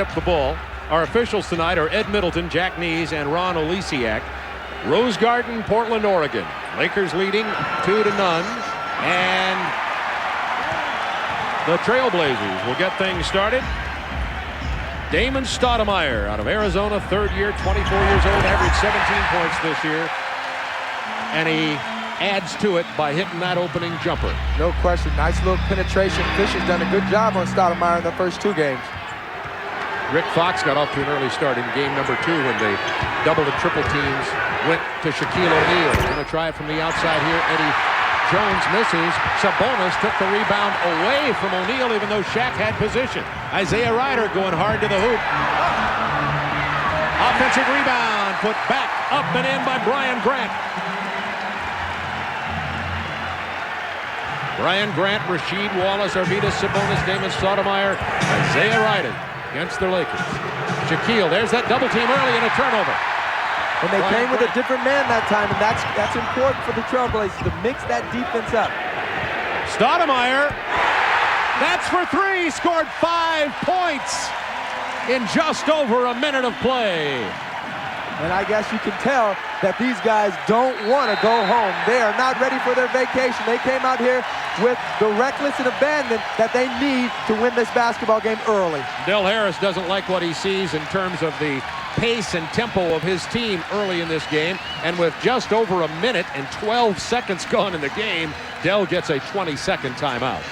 up the ball. Our officials tonight are Ed Middleton, Jack Nees, and Ron Olesiak. Rose Garden, Portland, Oregon. Lakers leading 2-0. And the Trailblazers will get things started. Damon Stoudemire out of Arizona, third year, 24 years old, averaged 17 points this year. And he adds to it by hitting that opening jumper. No question. Nice little penetration. Fisher's done a good job on Stoudemire in the first two games. Rick Fox got off to an early start in game number 2 when the double and triple teams went to Shaquille O'Neal. Going to try it from the outside here. Eddie Jones misses. Sabonis took the rebound away from O'Neal, even though Shaq had position. Isaiah Rider going hard to the hoop. Offensive rebound put back up and in by Brian Grant. Brian Grant, Rasheed Wallace, Arvydas Sabonis, Damon Stoudemire, Isaiah Rider against the Lakers. Shaquille, there's that double team early and a turnover. And they came with a different man that time, and that's important for the Trailblazers to mix that defense up. Stoudemire, that's for 3, scored 5 points in just over a minute of play. And I guess you can tell that these guys don't want to go home. They are not ready for their vacation. They came out here with the reckless and abandon that they need to win this basketball game early. Del Harris doesn't like what he sees in terms of the pace and tempo of his team early in this game. And with just over a minute and 12 seconds gone in the game, Del gets a 20-second timeout.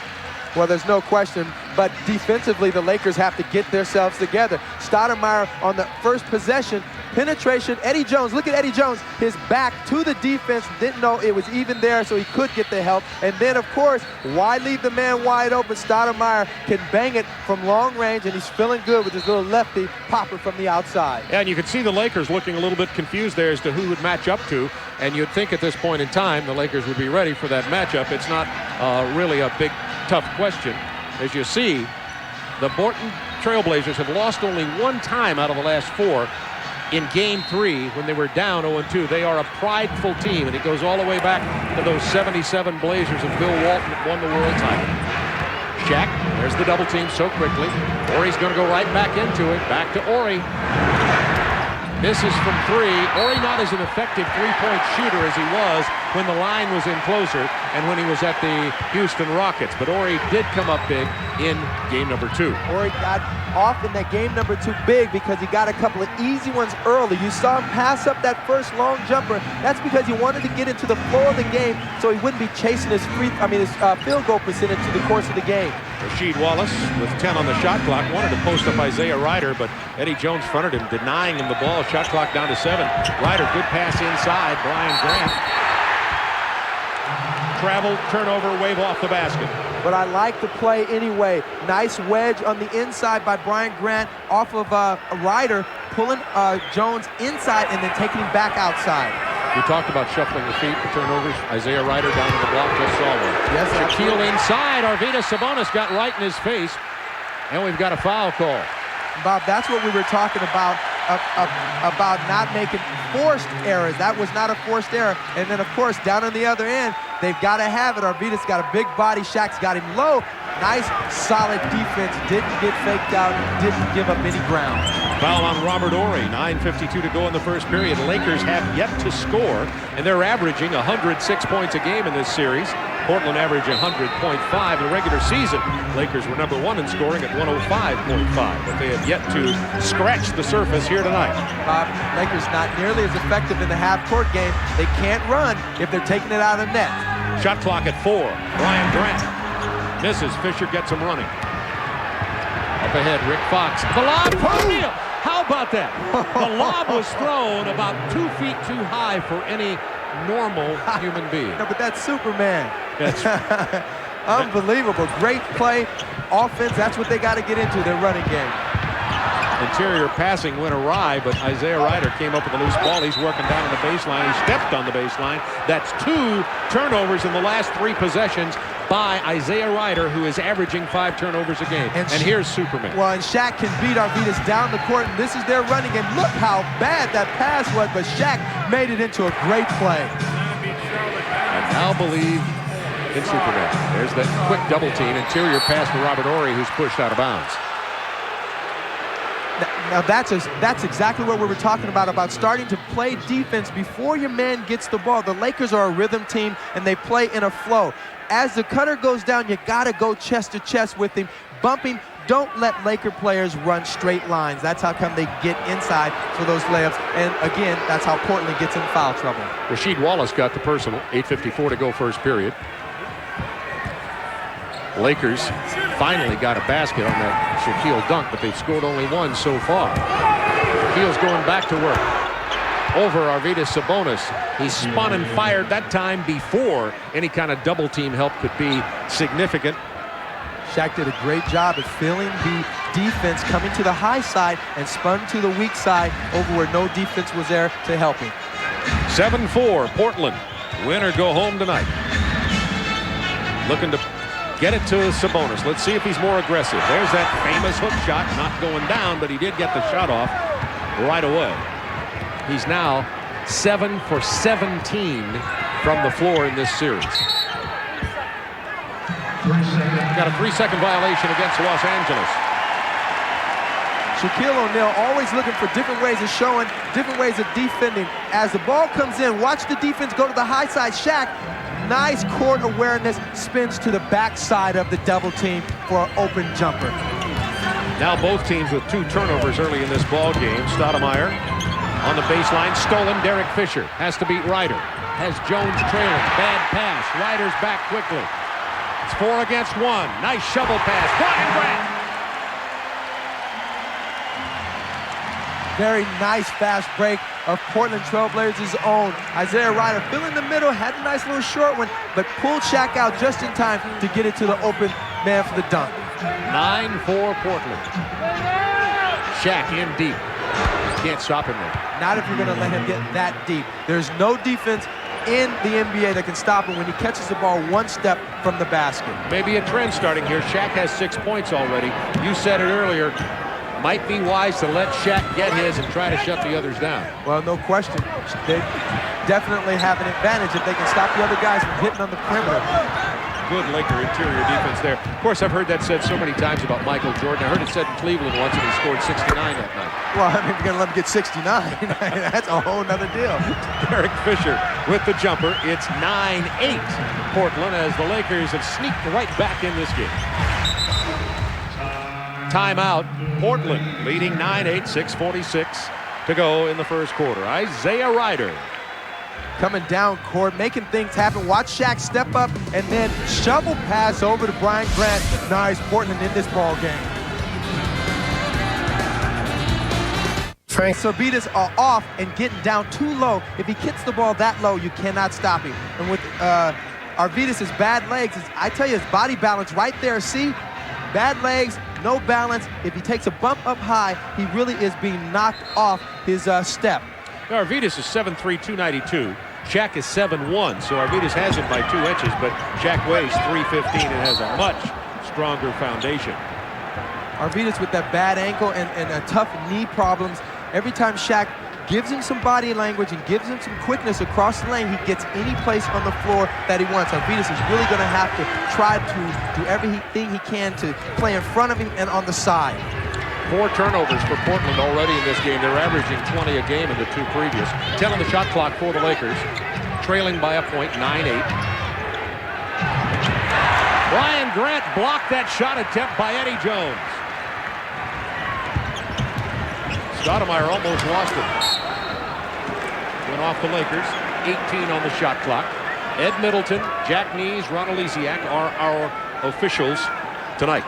Well, there's no question, but defensively, the Lakers have to get themselves together. Stoudemire on the first possession, penetration. Eddie Jones, look at Eddie Jones. His back to the defense, didn't know it was even there, so he could get the help. And then, of course, why leave the man wide open? Stoudemire can bang it from long range, and he's feeling good with his little lefty popper from the outside. Yeah, and you could see the Lakers looking a little bit confused there as to who would match up to. And you'd think at this point in time, the Lakers would be ready for that matchup. It's not really a big, tough question. As you see, the Portland Trailblazers have lost only one time out of the last 4 in game 3 when they were down 0-2. They are a prideful team, and it goes all the way back to those 77 Blazers of Bill Walton that won the world title. Shaq, there's the double team so quickly. Horry's going to go right back into it. Back to Horry. Misses from 3. Horry not as an effective three-point shooter as he was when the line was in closer and when he was at the Houston Rockets. But Horry did come up big in game number 2. Horry got off in that game number 2 big because he got a couple of easy ones early. You saw him pass up that first long jumper. That's because he wanted to get into the flow of the game so he wouldn't be chasing his field goal percentage through the course of the game. Rasheed Wallace with 10 on the shot clock wanted to post up Isaiah Rider, but Eddie Jones fronted him, denying him the ball. Shot clock down to 7. Rider, good pass inside. Brian Grant. Travel, turnover, wave off the basket. But I like the play anyway. Nice wedge on the inside by Brian Grant off of Rider, pulling Jones inside and then taking him back outside. We talked about shuffling the feet, the turnovers. Isaiah Rider down to the block, just saw one. Yes, Shaquille inside. Arvydas Sabonis got right in his face, and we've got a foul call. Bob, that's what we were talking about not making forced errors. That was not a forced error. And then, of course, down on the other end, they've got to have it. Arvydas got a big body. Shaq's got him low. Nice, solid defense. Didn't get faked out. Didn't give up any ground. Foul on Robert Horry. 9:52 to go in the first period. Lakers have yet to score, and they're averaging 106 points a game in this series. Portland averaged 100.5 in the regular season. Lakers were number 1 in scoring at 105.5, but they have yet to scratch the surface here tonight. Bob, Lakers not nearly as effective in the half-court game. They can't run if they're taking it out of the net. Shot clock at 4. Brian Grant misses. Fisher gets him running. Up ahead, Rick Fox. The lob for O'Neal. How about that? The lob was thrown about 2 feet too high for any normal human being. No, but that's Superman. That's unbelievable. Great play, offense. That's what they got to get into, their running game. Interior passing went awry, but Isaiah Rider came up with a loose ball. He's working down on the baseline. He stepped on the baseline. That's 2 turnovers in the last 3 possessions by Isaiah Rider, who is averaging 5 turnovers a game. And here's Superman. Well, and Shaq can beat Arvydas down the court, and this is their running game. Look how bad that pass was, but Shaq made it into a great play. I now believe in Superman. There's that quick double team. Interior pass to Robert Horry, who's pushed out of bounds. Now that's exactly what we were talking about starting to play defense before your man gets the ball. The Lakers are a rhythm team, and they play in a flow. As the cutter goes down, you got to go chest to chest with him, bumping. Don't let Laker players run straight lines. That's how come they get inside for those layups. And again, that's how Portland gets in foul trouble. Rasheed Wallace got the personal. 8:54 to go first period. Lakers finally got a basket on that Shaquille dunk, but they've scored only one so far. Shaquille's going back to work. Over Arvydas Sabonis. He spun and fired that time before any kind of double team help could be significant. Shaq did a great job at feeling the defense coming to the high side and spun to the weak side over where no defense was there to help him. 7-4 Portland. Win or go home tonight. Looking to get it to Sabonis. Let's see if he's more aggressive. There's that famous hook shot, not going down, but he did get the shot off right away. He's now 7 for 17 from the floor in this series. Got a 3-second violation against Los Angeles. Shaquille O'Neal always looking for different ways of showing, different ways of defending. As the ball comes in, watch the defense go to the high side. Shaq, nice court awareness, spins to the backside of the double team for an open jumper. Now both teams with 2 turnovers early in this ball game. Stoudemire on the baseline, stolen. Derek Fisher has to beat Ryder. Has Jones trailing. Bad pass. Ryder's back quickly. It's 4 against 1. Nice shovel pass. Brian Grant. Very nice fast break of Portland Trailblazers' own. Isaiah Ryder fill in the middle, had a nice little short one, but pulled Shaq out just in time to get it to the open man for the dunk. 9-4 Portland. Shaq in deep. Can't stop him there. Not if you're going to let him get that deep. There's no defense in the NBA that can stop him when he catches the ball one step from the basket. Maybe a trend starting here. Shaq has 6 points already. You said it earlier. Might be wise to let Shaq get his and try to shut the others down. Well, no question. They definitely have an advantage if they can stop the other guys from hitting on the perimeter. Good Laker interior defense there. Of course, I've heard that said so many times about Michael Jordan. I heard it said in Cleveland once, and he scored 69 that night. Well, I mean, if you're going to let him get 69, that's a whole nother deal. Derek Fisher with the jumper. It's 9-8 Portland as the Lakers have sneaked right back in this game. Timeout. Portland leading 9-8, 6:46 to go in the first quarter. Isaiah Ryder coming down court, making things happen. Watch Shaq step up and then shovel pass over to Brian Grant. Nice, Portland in this ball game. Frank Arvydas are off and getting down too low. If he kicks the ball that low, you cannot stop him. And with Arvydas' bad legs, I tell you, his body balance right there. See, bad legs, no balance. If he takes a bump up high, he really is being knocked off his step. Now, Arvydas is 7'3", 292. Shaq is 7'1", so Arvydas has him by 2 inches, but Shaq weighs 315 and has a much stronger foundation. Arvydas with that bad ankle and tough knee problems. Every time Shaq gives him some body language and gives him some quickness across the lane, he gets any place on the floor that he wants. Arvydas is really going to have to try to do everything he can to play in front of him and on the side. 4 turnovers for Portland already in this game. They're averaging 20 a game in the 2 previous. 10 on the shot clock for the Lakers. Trailing by a point, 9-8. Brian Grant blocked that shot attempt by Eddie Jones. Stoudemire almost lost it. Went off the Lakers. 18 on the shot clock. Ed Middleton, Jack Nees, Ron Oleksiak are our officials tonight.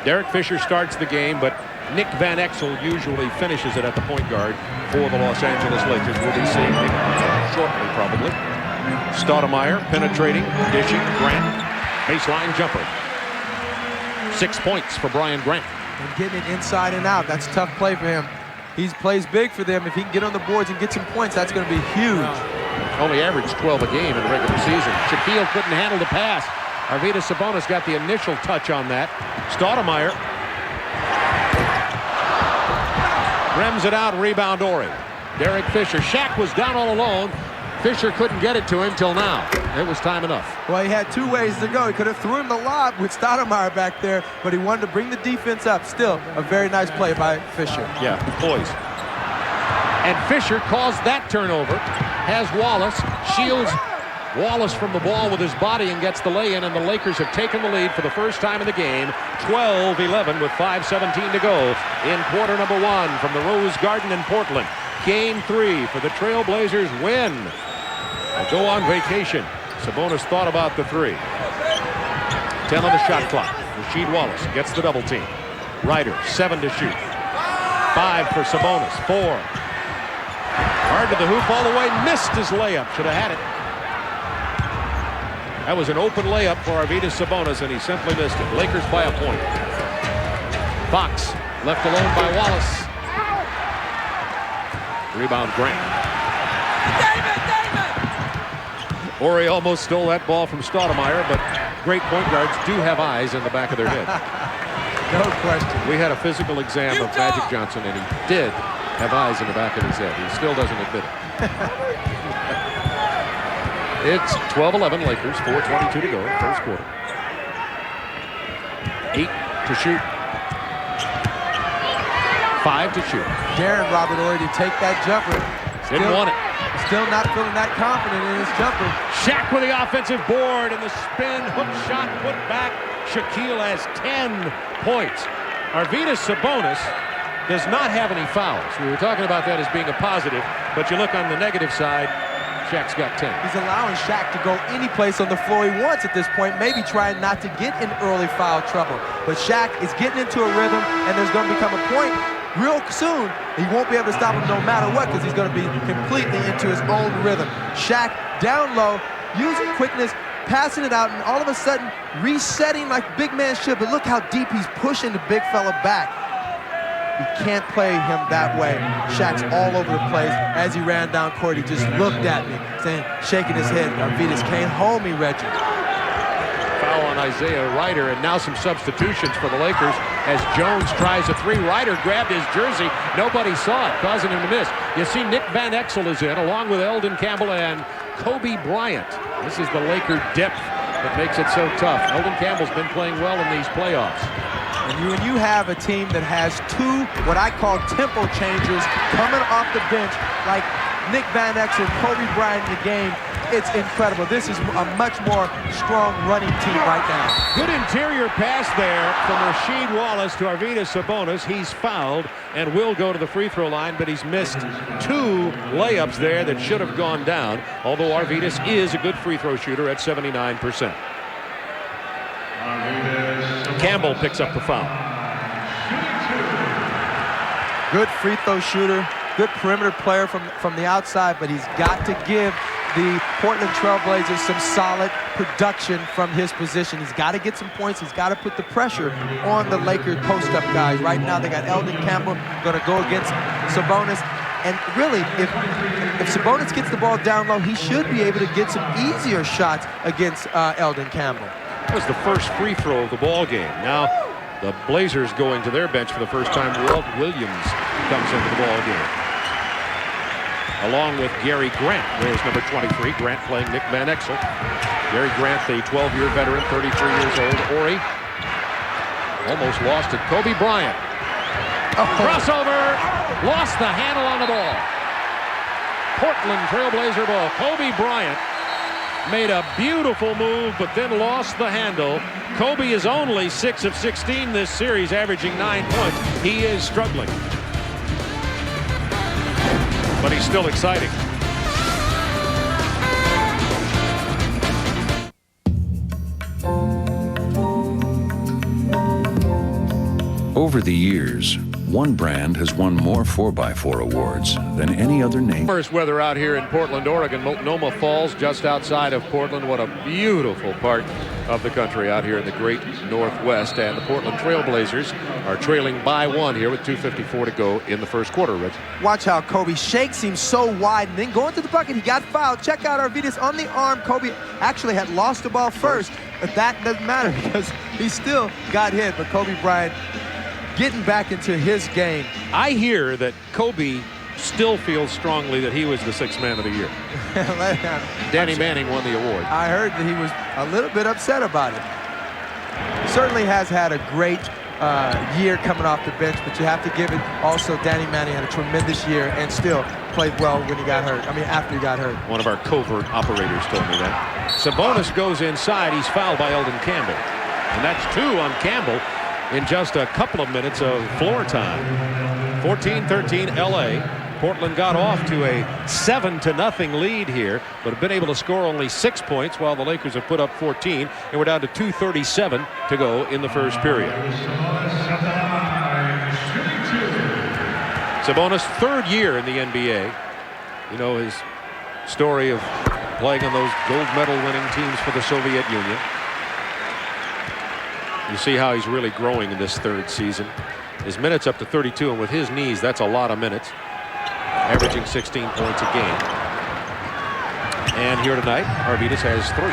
Derek Fisher starts the game, but Nick Van Exel usually finishes it at the point guard for the Los Angeles Lakers. We'll be seeing Nick shortly, probably. Stoudemire penetrating, dishing, Grant, baseline jumper. 6 points for Brian Grant. And getting it inside and out, that's a tough play for him. He plays big for them. If he can get on the boards and get some points, that's going to be huge. Only averaged 12 a game in the regular season. Shaquille couldn't handle the pass. Arvydas Sabonis got the initial touch on that. Stoudemire rims it out, rebound Ori. Derek Fisher. Shaq was down all alone. Fisher couldn't get it to him till now. it was time enough. Well, he had two ways to go. He could have threw him the lob with Stoudemire back there, but he wanted to bring the defense up. Still, a very nice play by Fisher. Yeah, poised. And Fisher caused that turnover. Has Wallace, shields Wallace from the ball with his body and gets the lay-in, and the Lakers have taken the lead for the first time in the game, 12-11 with 5:17 to go in quarter number 1 from the Rose Garden in Portland. Game 3 for the Trailblazers win. They'll go on vacation. Sabonis thought about the 3. 10 on the shot clock. Rasheed Wallace gets the double team. Ryder, 7 to shoot. 5 for Sabonis, 4. Hard to the hoop all the way, missed his layup. Should have had it. That was an open layup for Arvydas Sabonis, and he simply missed it. Lakers by a point. Fox left alone by Wallace. Rebound Grant. Horry almost stole that ball from Stoudemire, but great point guards do have eyes in the back of their head. No question. We had a physical exam of Magic Johnson, and he did have eyes in the back of his head. He still doesn't admit it. It's 12-11 Lakers, 4:22 to go in the first quarter. 8 to shoot. 5 to shoot. Darren Robert Horry to take that jumper. Didn't want it. Still not feeling that confident in his jumper. Shaq with the offensive board and the spin, hook shot, put back. Shaquille has 10 points. Arvydas Sabonis does not have any fouls. We were talking about that as being a positive, but you look on the negative side, Shaq's got 10. He's allowing Shaq to go any place on the floor he wants at this point, maybe trying not to get in early foul trouble. But Shaq is getting into a rhythm, and there's going to become a point real soon. He won't be able to stop him no matter what, because he's going to be completely into his own rhythm. Shaq down low, using quickness, passing it out, and all of a sudden resetting like big man should. But look how deep he's pushing the big fella back. You can't play him that way. Shaq's all over the place. As he ran down court, he just looked at me, saying, shaking his head, Arvydas can't hold me, Reggie. Foul on Isaiah Ryder, and now some substitutions for the Lakers as Jones tries a 3. Ryder grabbed his jersey. Nobody saw it, causing him to miss. You see Nick Van Exel is in, along with Eldon Campbell and Kobe Bryant. This is the Laker depth that makes it so tough. Eldon Campbell's been playing well in these playoffs. And when you have a team that has 2 what I call tempo changers coming off the bench like Nick Van Exel, Kobe Bryant in the game, it's incredible. This is a much more strong running team right now. Good interior pass there from Rasheed Wallace to Arvydas Sabonis. He's fouled and will go to the free throw line, but he's missed 2 layups there that should have gone down, although Arvydas is a good free throw shooter at 79%. Campbell picks up the foul. Good free throw shooter, good perimeter player from the outside, but he's got to give the Portland Trailblazers some solid production from his position. He's got to get some points. He's got to put the pressure on the Lakers post-up guys. Right now they got Eldon Campbell going to go against Sabonis. And really, if Sabonis gets the ball down low, he should be able to get some easier shots against Eldon Campbell. That was the first free throw of the ball game. Now the Blazers going to their bench for the first time. Walt Williams comes into the ball game, along with Gary Grant. There's number 23. Grant playing Nick Van Exel. Gary Grant, the 12-year veteran, 33 years old. Horry almost lost it. Kobe Bryant. Crossover. Lost the handle on the ball. Portland Trailblazer ball. Kobe Bryant made a beautiful move, but then lost the handle. Kobe is only 6 of 16 this series, averaging 9 points. He is struggling, but he's still exciting. Over the years, one brand has won more 4x4 awards than any other name. First weather out here in Portland, Oregon. Multnomah Falls, just outside of Portland. What a beautiful part of the country out here in the great Northwest. And the Portland Trailblazers are trailing by 1 here with 2:54 to go in the first quarter, Rich. Watch how Kobe shakes him so wide and then going to the bucket. He got fouled. Check out Arvydas on the arm. Kobe actually had lost the ball first, but that doesn't matter because he still got hit. But Kobe Bryant getting back into his game. I hear that Kobe still feels strongly that he was the sixth man of the year. Danny Manning won the award. I heard that he was a little bit upset about it. Certainly has had a great year coming off the bench, but you have to give it also Danny Manning had a tremendous year and still played well when he got hurt. I mean, after he got hurt. One of our covert operators told me that. Sabonis goes inside. He's fouled by Eldon Campbell. And that's 2 on Campbell in just a couple of minutes of floor time. 14-13 LA. Portland got off to a 7-0 lead here, but have been able to score only 6 points while the Lakers have put up 14, and we're down to 2:37 to go in the first period. Sabonis' 3rd year in the NBA. You know his story of playing on those gold medal winning teams for the Soviet Union. You see how he's really growing in this 3rd season. His minutes up to 32, and with his knees, that's a lot of minutes. Averaging 16 points a game. And here tonight, Arvydas has 3.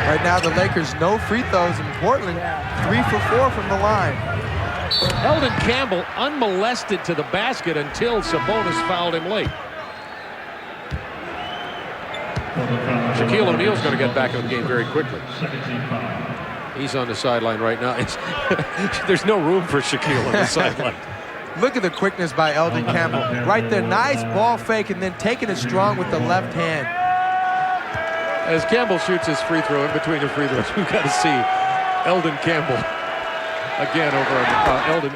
Right now, the Lakers no free throws in Portland. 3 for 4 from the line. Eldon Campbell unmolested to the basket until Sabonis fouled him late. Shaquille O'Neal's going to get back in the game very quickly. He's on the sideline right now. There's no room for Shaquille on the sideline. Look at the quickness by Eldon Campbell. Right there, nice ball fake and then taking it strong with the left hand. As Campbell shoots his free throw in between the free throws, we've got to see Eldon Campbell again over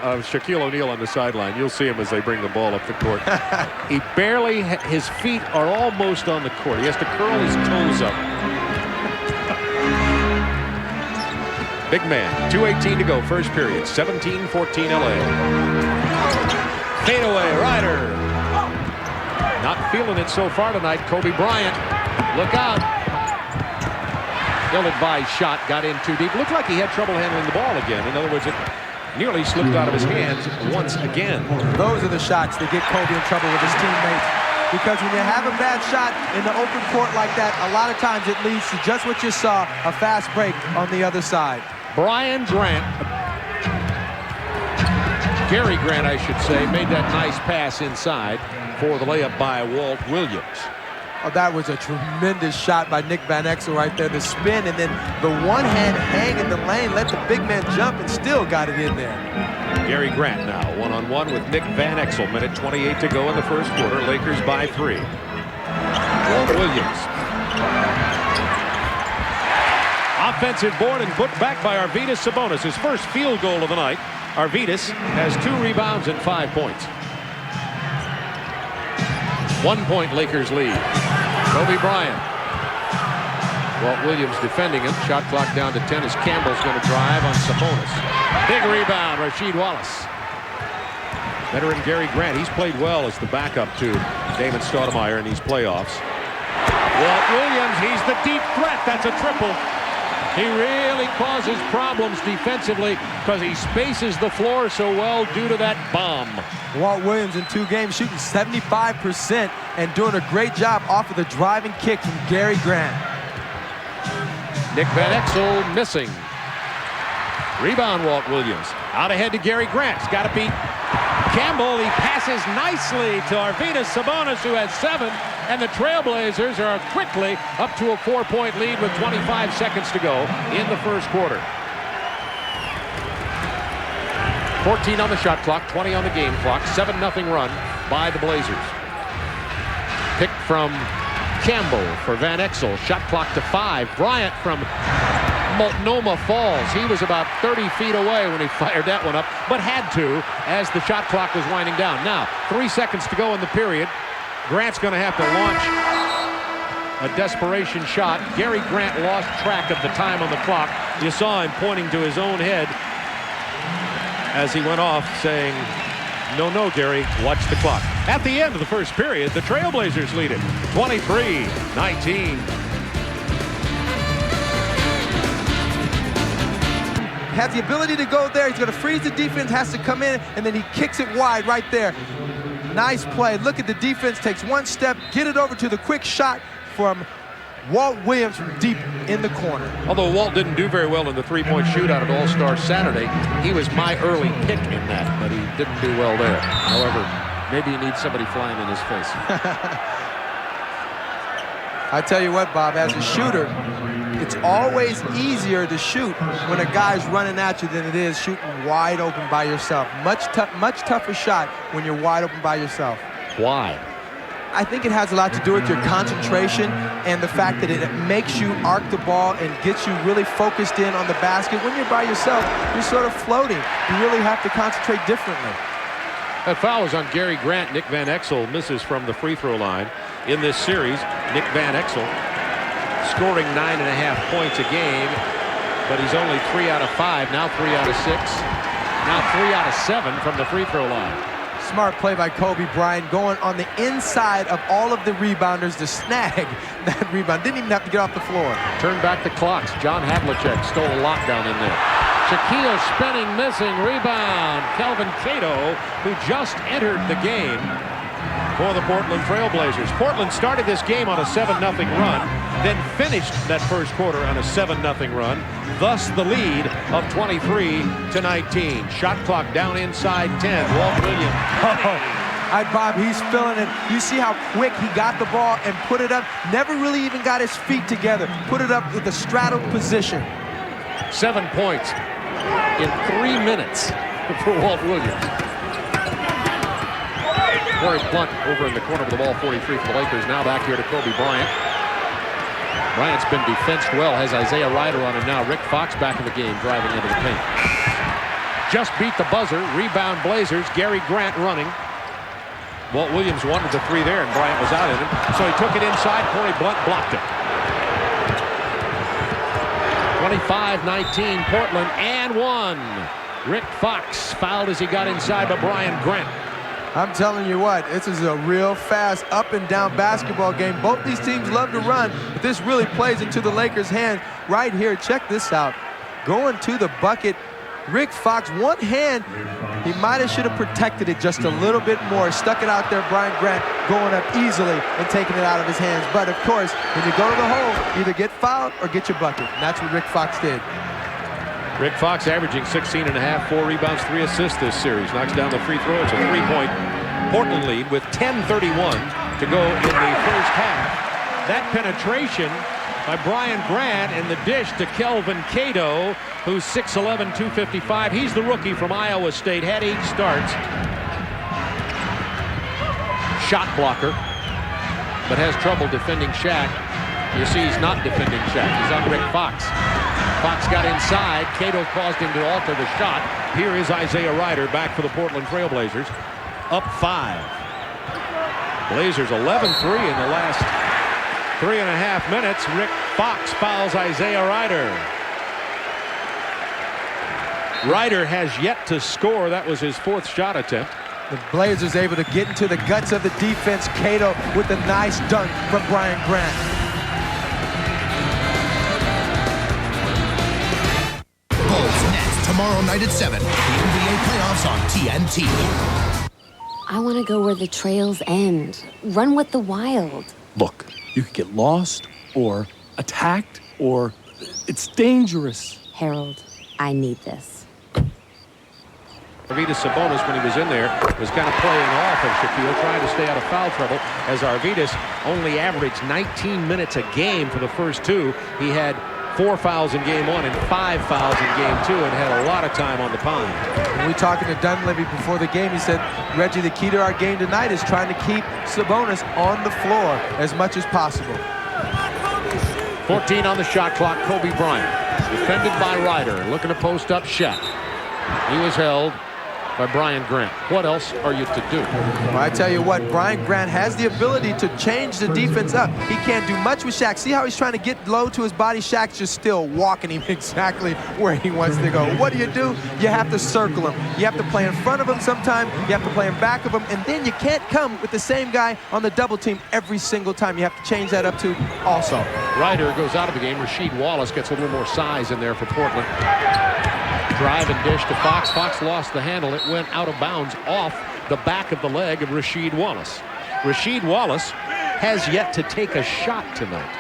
on Shaquille O'Neal on the sideline. You'll see him as they bring the ball up the court. He barely, his feet are almost on the court. He has to curl his toes up. Big man, 2:18 to go, first period, 17-14 LA. Fadeaway, Ryder. Not feeling it so far tonight, Kobe Bryant. Look out. Ill-advised shot, got in too deep. Looked like he had trouble handling the ball again. In other words, it nearly slipped out of his hands once again. Those are the shots that get Kobe in trouble with his teammates. Because when you have a bad shot in the open court like that, a lot of times it leads to just what you saw, a fast break on the other side. Brian Grant, Gary Grant, I should say, made that nice pass inside for the layup by Walt Williams. Oh, that was a tremendous shot by Nick Van Exel right there. The spin and then the one hand hang in the lane, let the big man jump and still got it in there. Gary Grant now one-on-one with Nick Van Exel. Minute 28 to go in the first quarter. Lakers by 3. Walt Williams. Offensive board and put back by Arvydas Sabonis. His first field goal of the night. Arvydas has 2 rebounds and 5 points. 1 point Lakers lead. Kobe Bryant. Walt Williams defending him. Shot clock down to 10 as Campbell's going to drive on Sabonis. Big rebound, Rasheed Wallace. Veteran Gary Grant, he's played well as the backup to Damon Stoudemire in these playoffs. Walt Williams, he's the deep threat. That's a triple. He really causes problems defensively because he spaces the floor so well due to that bomb. Walt Williams in 2 games shooting 75% and doing a great job off of the driving kick from Gary Grant. Nick Van Exel missing. Rebound Walt Williams. Out ahead to Gary Grant. He's got to beat Campbell. He passes nicely to Arvydas Sabonis, who has 7. And the Trailblazers are quickly up to a 4-point lead with 25 seconds to go in the first quarter. 14 on the shot clock, 20 on the game clock. 7-0 run by the Blazers. Pick from Campbell for Van Exel. Shot clock to 5. Bryant from Multnomah Falls. He was about 30 feet away when he fired that one up, but had to as the shot clock was winding down. Now, 3 seconds to go in the period. Grant's going to have to launch a desperation shot. Gary Grant lost track of the time on the clock. You saw him pointing to his own head as he went off saying, no, no, Gary, watch the clock. At the end of the first period, the Trailblazers lead it 23-19. Has the ability to go there. He's going to freeze the defense, has to come in, and then he kicks it wide right there. Nice play. Look at the defense, takes 1 step, get it over to the quick shot from Walt Williams from deep in the corner. Although Walt didn't do very well in the 3-point shootout at All-Star Saturday, he was my early pick in that, but he didn't do well there. However, Maybe he needs somebody flying in his face. I tell you what, Bob, as a shooter, it's always easier to shoot when a guy's running at you than it is shooting wide open by yourself. Much tougher shot when you're wide open by yourself. Why? I think it has a lot to do with your concentration and the fact that it makes you arc the ball and gets you really focused in on the basket. When you're by yourself, you're sort of floating. You really have to concentrate differently. That foul is on Gary Grant. Nick Van Exel misses from the free throw line. In this series, Nick Van Exel scoring 9.5 points a game, but he's only 3 out of 5, now 3 out of 6, now 3 out of 7 from the free throw line. Smart play by Kobe Bryant, going on the inside of all of the rebounders to snag that rebound. Didn't even have to get off the floor. Turn back the clocks. John Havlicek stole a lockdown in there. Shaquille spinning, missing, rebound. Kelvin Cato, who just entered the game for the Portland Trailblazers. Portland started this game on a 7-0 run, then finished that first quarter on a 7-0 run. Thus the lead of 23-19. Shot clock down inside 10. Walt Williams. All right, Bob, he's feeling it. You see how quick he got the ball and put it up. Never really even got his feet together. Put it up with a straddled position. 7 points in 3 minutes for Walt Williams. Corey Blunt over in the corner with the ball, 43 for the Lakers. Now back here to Kobe Bryant. Bryant's been defensed well, has Isaiah Rider on him now. Rick Fox back in the game, driving into the paint. Just beat the buzzer. Rebound Blazers. Gary Grant running. Walt Williams wanted the three there, and Bryant was out at him. So he took it inside. Corey Blunt blocked it. 25-19 Portland and 1. Rick Fox fouled as he got inside by Brian Grant. I'm telling you what, this is a real fast up and down basketball game. Both these teams love to run, but this really plays into the Lakers' hand right here. Check this out. Going to the bucket, Rick Fox, one hand, he might have should have protected it just a little bit more. Stuck it out there, Brian Grant going up easily and taking it out of his hands. But of course, when you go to the hole, either get fouled or get your bucket. And that's what Rick Fox did. Rick Fox averaging 16.5, 4 rebounds, 3 assists this series. Knocks down the free throw. It's a 3-point Portland lead with 10:31 to go in the first half. That penetration by Brian Grant and the dish to Kelvin Cato, who's 6'11", 255. He's the rookie from Iowa State. Had 8 starts. Shot blocker, but has trouble defending Shaq. You see he's not defending Shaq. He's on Rick Fox. Fox got inside. Cato caused him to alter the shot. Here is Isaiah Rider back for the Portland Trailblazers. Up 5. Blazers 11-3 in the last 3.5 minutes. Rick Fox fouls Isaiah Rider. Rider has yet to score. That was his 4th shot attempt. The Blazers able to get into the guts of the defense. Cato with a nice dunk from Brian Grant. Tomorrow night at 7, the NBA playoffs on TNT. I want to go where the trails end. Run with the wild. Look, you could get lost or attacked or it's dangerous. Harold, I need this. Arvydas Sabonis, when he was in there, was kind of playing off of Shaquille, trying to stay out of foul trouble, as Arvydas only averaged 19 minutes a game for the first 2. He had 4 fouls in game 1 and 5 fouls in game 2 and had a lot of time on the pond. When we talking to Dunleavy before the game, he said, Reggie, the key to our game tonight is trying to keep Sabonis on the floor as much as possible. 14 on the shot clock. Kobe Bryant defended by Rider, looking to post up Shaq. He was held by Brian Grant. What else are you to do? Well, I tell you what, Brian Grant has the ability to change the defense up. He can't do much with Shaq. See how he's trying to get low to his body? Shaq's just still walking him exactly where he wants to go. What do? You have to circle him. You have to play in front of him sometime. You have to play in back of him. And then you can't come with the same guy on the double team every single time. You have to change that up too also. Rider goes out of the game. Rasheed Wallace gets a little more size in there for Portland. Drive and dish to Fox. Fox lost the handle. It went out of bounds off the back of the leg of Rasheed Wallace. Rasheed Wallace has yet to take a shot tonight.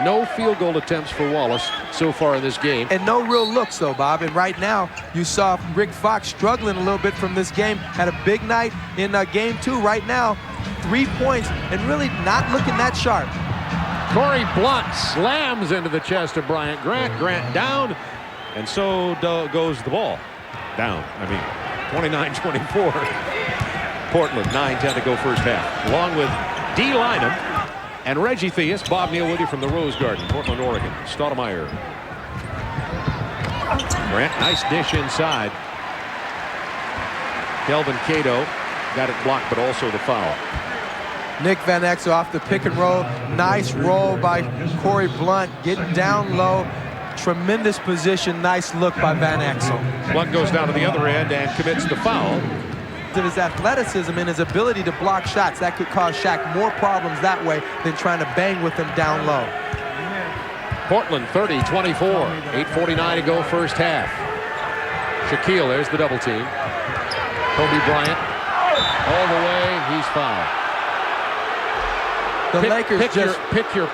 No field goal attempts for Wallace so far in this game. And no real looks, though, Bob. And right now, you saw Rick Fox struggling a little bit from this game. Had a big night in game 2. Right now, 3 points and really not looking that sharp. Corey Blunt slams into the chest of Bryant Grant. Grant down, and so goes the ball. Down. 29-24. Portland, 9-10 to go first half. Along with D. Lynam and Reggie Theus. Bob Neal with you from the Rose Garden, Portland, Oregon. Stoudemire. Grant, nice dish inside. Kelvin Cato got it blocked, but also the foul. Nick Van Exel off the pick and roll. Nice roll by Corey Blunt. Getting down low. Tremendous position. Nice look by Van Exel. Blunt goes down to the other end and commits the foul. To his athleticism and his ability to block shots, that could cause Shaq more problems that way than trying to bang with him down low. Portland 30-24. 8:49 to go first half. Shaquille, there's the double team. Kobe Bryant all the way. He's fouled. The Lakers pick your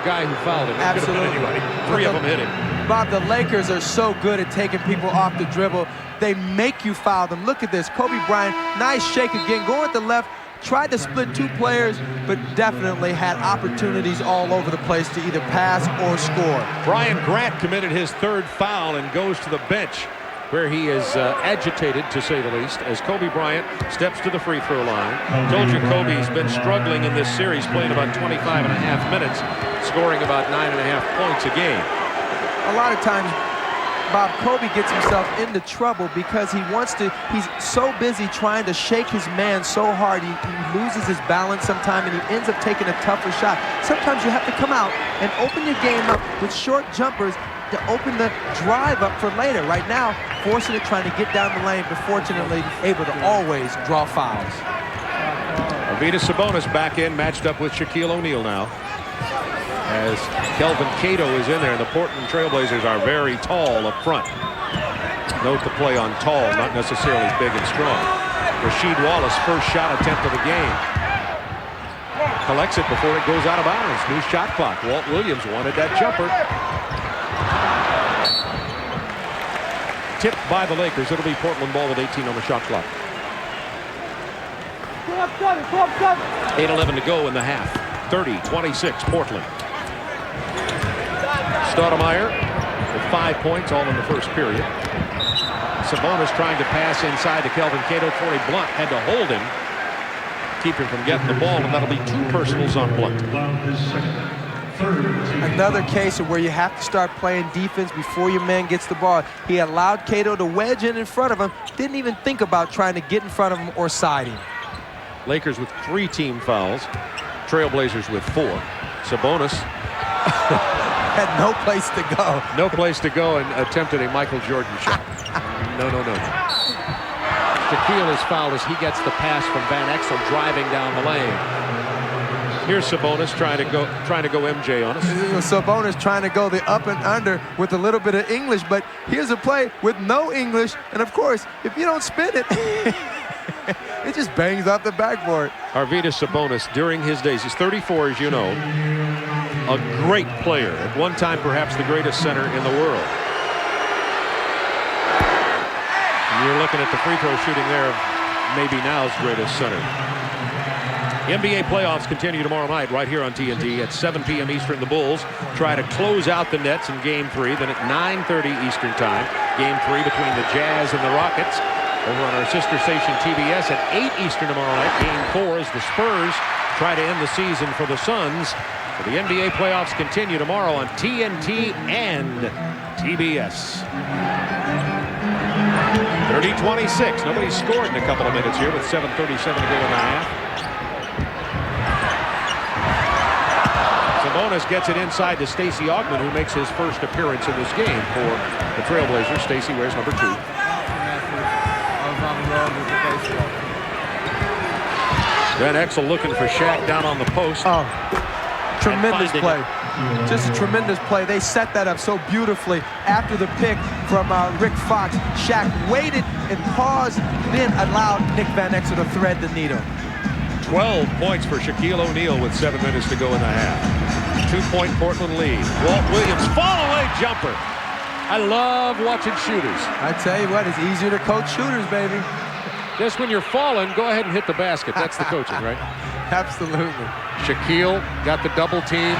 guy who fouled him. Absolutely. Anybody. 3 of them hit him. Bob, the Lakers are so good at taking people off the dribble. They make you foul them. Look at this. Kobe Bryant, nice shake again. Going with the left, tried to split 2 players, but definitely had opportunities all over the place to either pass or score. Brian Grant committed his 3rd foul and goes to the bench, where he is agitated, to say the least, as Kobe Bryant steps to the free throw line. Told you Kobe's been struggling in this series, playing about 25.5 minutes, scoring about 9.5 points a game. A lot of times, Bob, Kobe gets himself into trouble because he's so busy trying to shake his man so hard, he loses his balance sometimes, and he ends up taking a tougher shot. Sometimes you have to come out and open your game up with short jumpers to open the drive up for later. Right now, forcing it, trying to get down the lane, but fortunately able to always draw fouls. Arvydas Sabonis back in, matched up with Shaquille O'Neal now, as Kelvin Cato is in there, and the Portland Trailblazers are very tall up front. Note the play on tall, not necessarily big and strong. Rasheed Wallace, first shot attempt of the game. Collects it before it goes out of bounds. New shot clock. Walt Williams wanted that jumper. Tipped by the Lakers. It'll be Portland ball with 18 on the shot clock. 8:11 to go in the half. 30-26 Portland. Stoudemire with 5 points, all in the first period. Sabonis trying to pass inside to Kelvin Cato. Corey Blunt had to hold him, keep him from getting the ball, and that'll be 2 personals on Blunt. Another case of where you have to start playing defense before your man gets the ball. He allowed Cato to wedge in front of him, didn't even think about trying to get in front of him or side him. Lakers with 3 team fouls. Trailblazers with 4. Sabonis had no place to go. No place to go, and attempted a Michael Jordan shot. No. Shaquille is fouled as he gets the pass from Van Exel driving down the lane. Here's Sabonis trying to go MJ on us. Sabonis trying to go the up and under with a little bit of English, but here's a play with no English, and of course, if you don't spin it, it just bangs off the backboard. Arvydas Sabonis, during his days, he's 34, as you know, a great player. At one time, perhaps the greatest center in the world. And you're looking at the free throw shooting there of maybe now's greatest center. NBA playoffs continue tomorrow night right here on TNT at 7 p.m. Eastern. The Bulls try to close out the Nets in Game 3. Then at 9:30 Eastern Time, Game 3 between the Jazz and the Rockets. Over on our sister station TBS at 8 Eastern tomorrow night. Game 4 as the Spurs try to end the season for the Suns. So the NBA playoffs continue tomorrow on TNT and TBS. 30-26. Nobody's scored in a couple of minutes here with 7:37 to go in the half. Sabonis gets it inside to Stacey Augmon, who makes his first appearance in this game for the Trailblazers. Stacey wears number 2. Van Exel looking for Shaq down on the post. Oh, tremendous play. Just a tremendous play. They set that up so beautifully after the pick from Rick Fox. Shaq waited and paused, then allowed Nick Van Exel to thread the needle. 12 points for Shaquille O'Neal with 7 minutes to go in the half. 2-point Portland lead. Walt Williams, fall away jumper. I love watching shooters. I tell you what, it's easier to coach shooters, baby. Just when you're falling, go ahead and hit the basket. That's the coaching, right? Absolutely. Shaquille got the double team.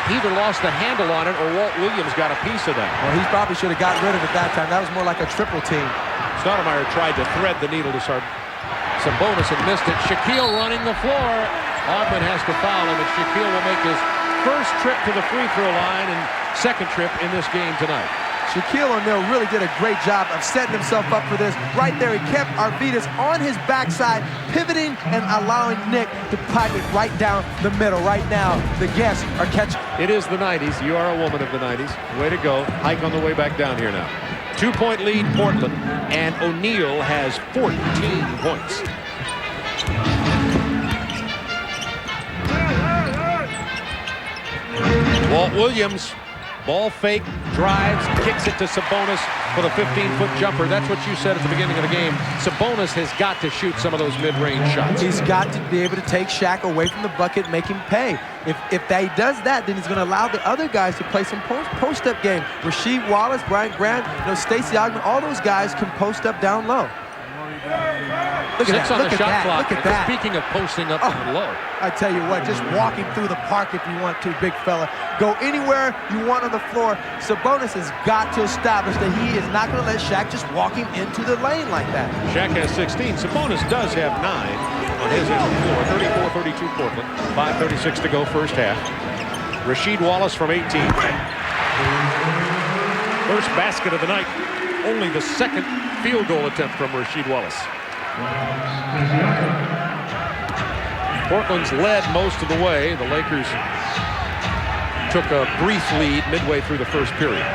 He either lost the handle on it or Walt Williams got a piece of that. Well, he probably should have gotten rid of it that time. That was more like a triple team. Stoudemire tried to thread the needle to start. Sabonis had missed it. Shaquille running the floor. Ogman has to foul him, and Shaquille will make his first trip to the free throw line and second trip in this game tonight. Shaquille O'Neal really did a great job of setting himself up for this. Right there, he kept Arvydas on his backside, pivoting and allowing Nick to pipe it right down the middle. Right now, the guests are catching. It is the 90s. You are a woman of the 90s. Way to go. Hike on the way back down here now. 2-point lead, Portland, and O'Neal has 14 points. Walt Williams, ball fake, drives, kicks it to Sabonis for the 15-foot jumper. That's what you said at the beginning of the game. Sabonis has got to shoot some of those mid-range shots. He's got to be able to take Shaq away from the bucket and make him pay. If he does that, then he's going to allow the other guys to play some post-up game. Rasheed Wallace, Brian Grant, Stacey Ogman, all those guys can post up down low. Look at that. On Look the at shot that. clock. Look at that. Speaking of posting up and low. I tell you what, just walking through the park if you want to, big fella. Go anywhere you want on the floor. Sabonis has got to establish that he is not going to let Shaq just walk him into the lane like that. Shaq has 16. Sabonis does have 9 on his end of the floor. 34-32 Portland. 5:36 to go first half. Rasheed Wallace from 18. First basket of the night. Only the second field goal attempt from Rasheed Wallace. Portland's led most of the way. The Lakers took a brief lead midway through the first period.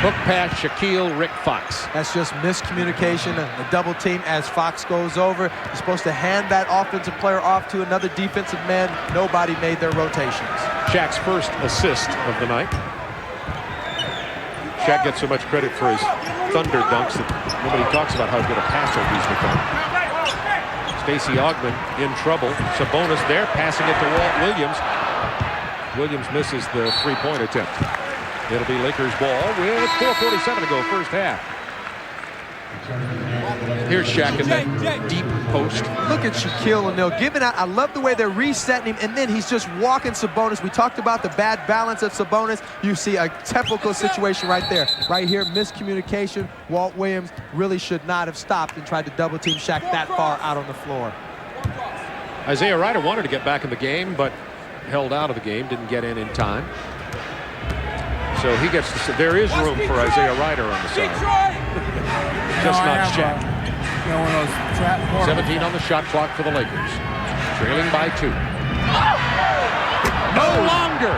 Hook pass, Shaquille, Rick Fox. That's just miscommunication, a double team as Fox goes over. You're supposed to hand that offensive player off to another defensive man. Nobody made their rotations. Shaq's first assist of the night. Shaq gets so much credit for his thunder dunks that nobody talks about how good a passer he's become. Stacey Ogman in trouble. Sabonis there, passing it to Walt Williams. Williams misses the three-point attempt. It'll be Lakers ball with 4:47 to go first half. Here's Shaq in that deep post. Look at Shaquille O'Neal giving out. I love the way they're resetting him, and then he's just walking Sabonis. We talked about the bad balance of Sabonis. You see a typical situation right there. Right here, miscommunication. Walt Williams really should not have stopped and tried to double-team Shaq that far out on the floor. Isaiah Ryder wanted to get back in the game, but held out of the game, didn't get in time. So he gets to, there is room for Isaiah Ryder on the side. Just not Shaq. 17 on the shot clock for the Lakers. Trailing by 2. No longer.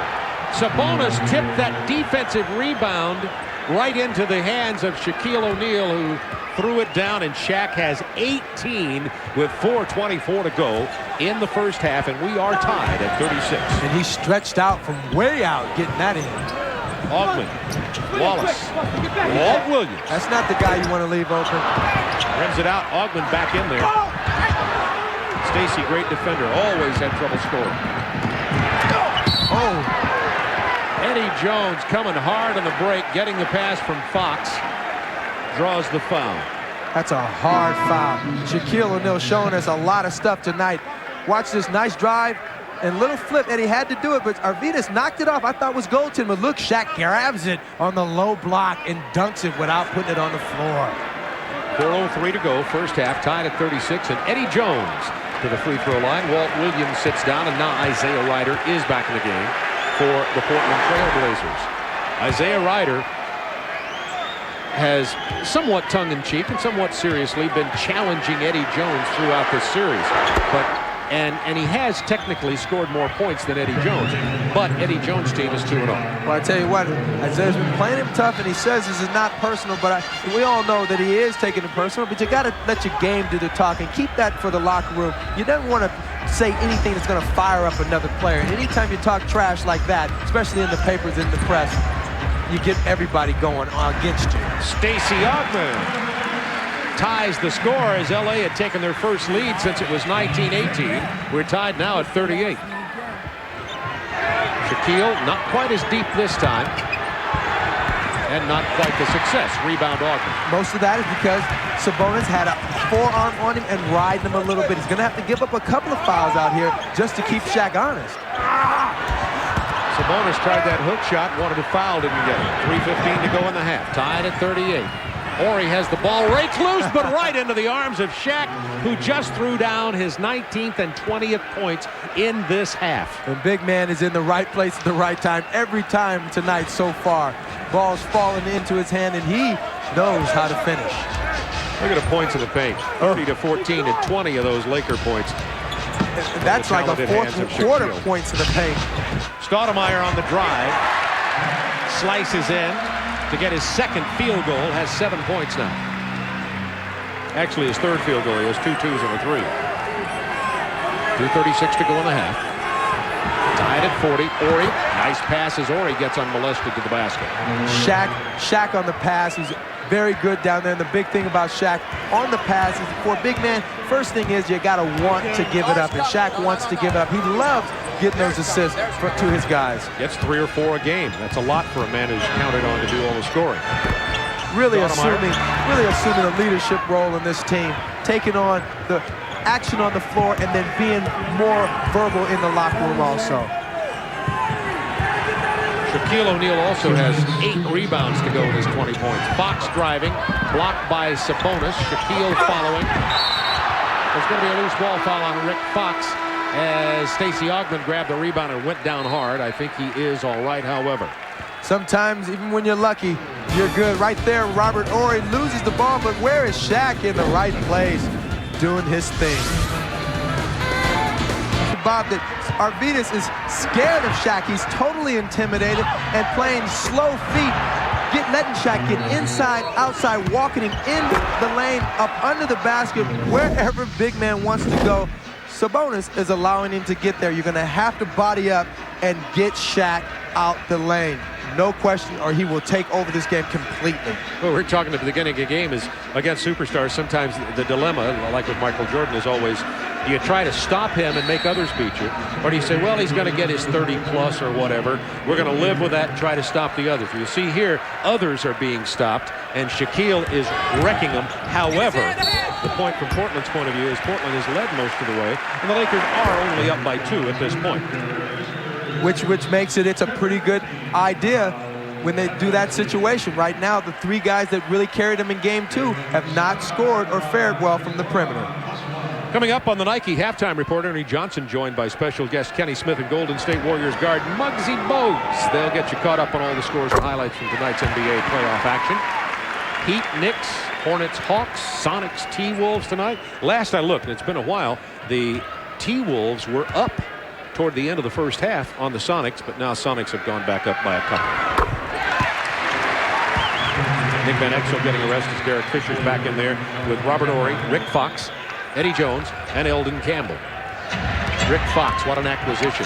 Sabonis tipped that defensive rebound right into the hands of Shaquille O'Neal, who threw it down, and Shaq has 18 with 4:24 to go in the first half, and we are tied at 36. And he stretched out from way out, getting that in. Ogman, Wallace, Walt Williams. That's not the guy you want to leave open. Rims it out, Ogman back in there. Stacey, great defender, always had trouble scoring. Oh. Eddie Jones coming hard on the break, getting the pass from Fox. Draws the foul. That's a hard foul. Shaquille O'Neal showing us a lot of stuff tonight. Watch this nice drive and little flip, and he had to do it, but Arvydas knocked it off. I thought it was Goldton, but look, Shaq grabs it on the low block and dunks it without putting it on the floor. 4:03 to go, first half, tied at 36, and Eddie Jones to the free throw line. Walt Williams sits down, and now Isaiah Ryder is back in the game for the Portland Trail Blazers. Isaiah Ryder has somewhat tongue-in-cheek and somewhat seriously been challenging Eddie Jones throughout this series. And he has technically scored more points than Eddie Jones, but Eddie Jones' team is 2-0. Well, I tell you what, Isaiah's been playing him tough, and he says this is not personal, but we all know that he is taking it personal, but you got to let your game do the talking. Keep that for the locker room. You don't want to say anything that's going to fire up another player. And anytime you talk trash like that, especially in the papers, in the press, you get everybody going against you. Stacey Ogman ties the score as LA had taken their first lead since it was 1918. We're tied now at 38. Shaquille not quite as deep this time, and not quite the success. Rebound Augmon. Most of that is because Sabonis had a forearm on him and riding him a little bit. He's going to have to give up a couple of fouls out here just to keep Shaq honest. Sabonis tried that hook shot, wanted a foul, didn't get it. 3:15 to go in the half. Tied at 38. Horry has the ball, rakes loose, but right into the arms of Shaq, who just threw down his 19th and 20th points in this half. And big man is in the right place at the right time every time tonight so far. Ball's falling into his hand, and he knows how to finish. Look at the points in the paint. 30 to 14 and 20 of those Laker points. And that's like a fourth quarter points in the paint. Stoudemire on the drive. Slices in to get his second field goal. Has 7 points now. Actually, his third field goal. He has 2 twos and a 3. 2:36 to go in the half. Tied at 40. Horry. Nice pass as Horry gets unmolested to the basket. Shaq on the pass. He's very good down there. And the big thing about Shaq on the pass is for a big man, first thing is you got to want to give it up. And Shaq wants to give it up. He loves getting those assists to his guys. Gets 3 or 4 a game. That's a lot for a man who's counted on to do all the scoring. Really assuming a leadership role in this team, taking on the action on the floor and then being more verbal in the locker room also. Shaquille O'Neal also has 8 rebounds to go in his 20 points. Fox driving, blocked by Sabonis. Shaquille following. There's going to be a loose ball foul on Rick Fox as Stacey Augmon grabbed the rebound and went down hard. I think he is all right, however. Sometimes, even when you're lucky, you're good. Right there, Robert Horry loses the ball, but where is Shaq in the right place doing his thing? Bob, that Arvydas is scared of Shaq. He's totally intimidated and playing slow feet, letting Shaq get inside, outside, walking him in the lane, up under the basket, wherever big man wants to go. Sabonis is allowing him to get there. You're going to have to body up and get Shaq out the lane. No question, or he will take over this game completely. Well, we're talking at the beginning of a game is against superstars. Sometimes the dilemma, like with Michael Jordan, is always do you try to stop him and make others beat you, or do you say, well, he's going to get his 30 plus or whatever. We're going to live with that and try to stop the others. You see here, others are being stopped, and Shaquille is wrecking them. However, the point from Portland's point of view is Portland has led most of the way, and the Lakers are only up by 2 at this point. Which makes it's a pretty good idea when they do that situation. Right now, the 3 guys that really carried them in game 2 have not scored or fared well from the perimeter. Coming up on the Nike Halftime Report, Ernie Johnson joined by special guest Kenny Smith and Golden State Warriors guard Muggsy Bogues. They'll get you caught up on all the scores and highlights from tonight's NBA playoff action. Heat, Knicks, Hornets, Hawks, Sonics, T-Wolves tonight. Last I looked, and it's been a while, the T-Wolves were up toward the end of the first half on the Sonics, but now Sonics have gone back up by a couple. Nick Van Exel getting arrested. Derek Fisher's back in there with Robert Horry, Rick Fox, Eddie Jones, and Eldon Campbell. Rick Fox, what an acquisition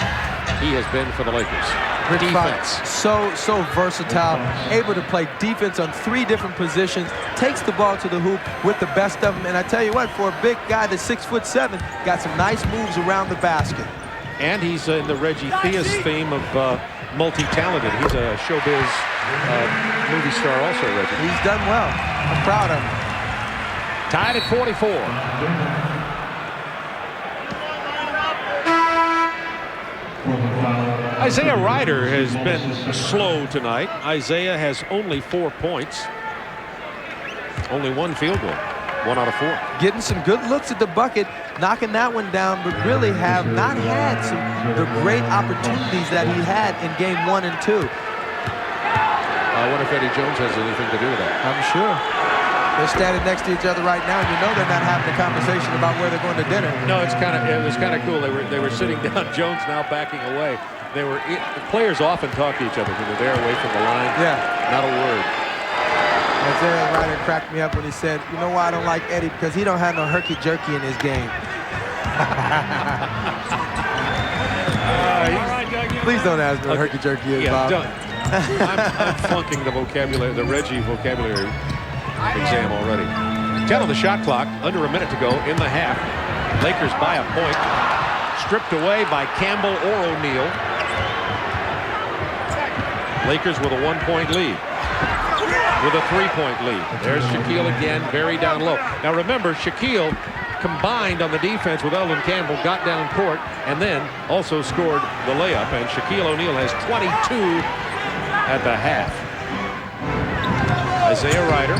he has been for the Lakers. Rick Defense. Fox, so versatile, able to play defense on 3 different positions, takes the ball to the hoop with the best of them. And I tell you what, for a big guy that's 6'7", got some nice moves around the basket. And he's in the Reggie Theus theme of multi-talented. He's a showbiz movie star also, Reggie. He's done well. I'm proud of him. Tied at 44. Isaiah Ryder has been slow tonight. Isaiah has only 4 points. Only 1 field goal. 1 out of 4. Getting some good looks at the bucket, knocking that one down, but really have not had the great opportunities that he had in game 1 and 2. I wonder if Eddie Jones has anything to do with that. I'm sure. They're standing next to each other right now, and you know they're not having a conversation about where they're going to dinner. No, it was kind of cool. They were sitting down. Jones now backing away. Players often talk to each other when they're there away from the line. Yeah. Not a word. Isaiah Ryder cracked me up when he said, you know why I don't like Eddie? Because he don't have no herky-jerky in his game. Please don't ask me what herky-jerky is, Bob. I'm flunking the vocabulary, the Reggie vocabulary exam already. 10 on the shot clock, under a minute to go in the half. Lakers by a point. Stripped away by Campbell or O'Neal. Lakers with a 1-point lead. With a 3-point lead. There's Shaquille again, very down low. Now remember, Shaquille combined on the defense with Eldon Campbell, got down court, and then also scored the layup. And Shaquille O'Neal has 22 at the half. Isaiah Rider.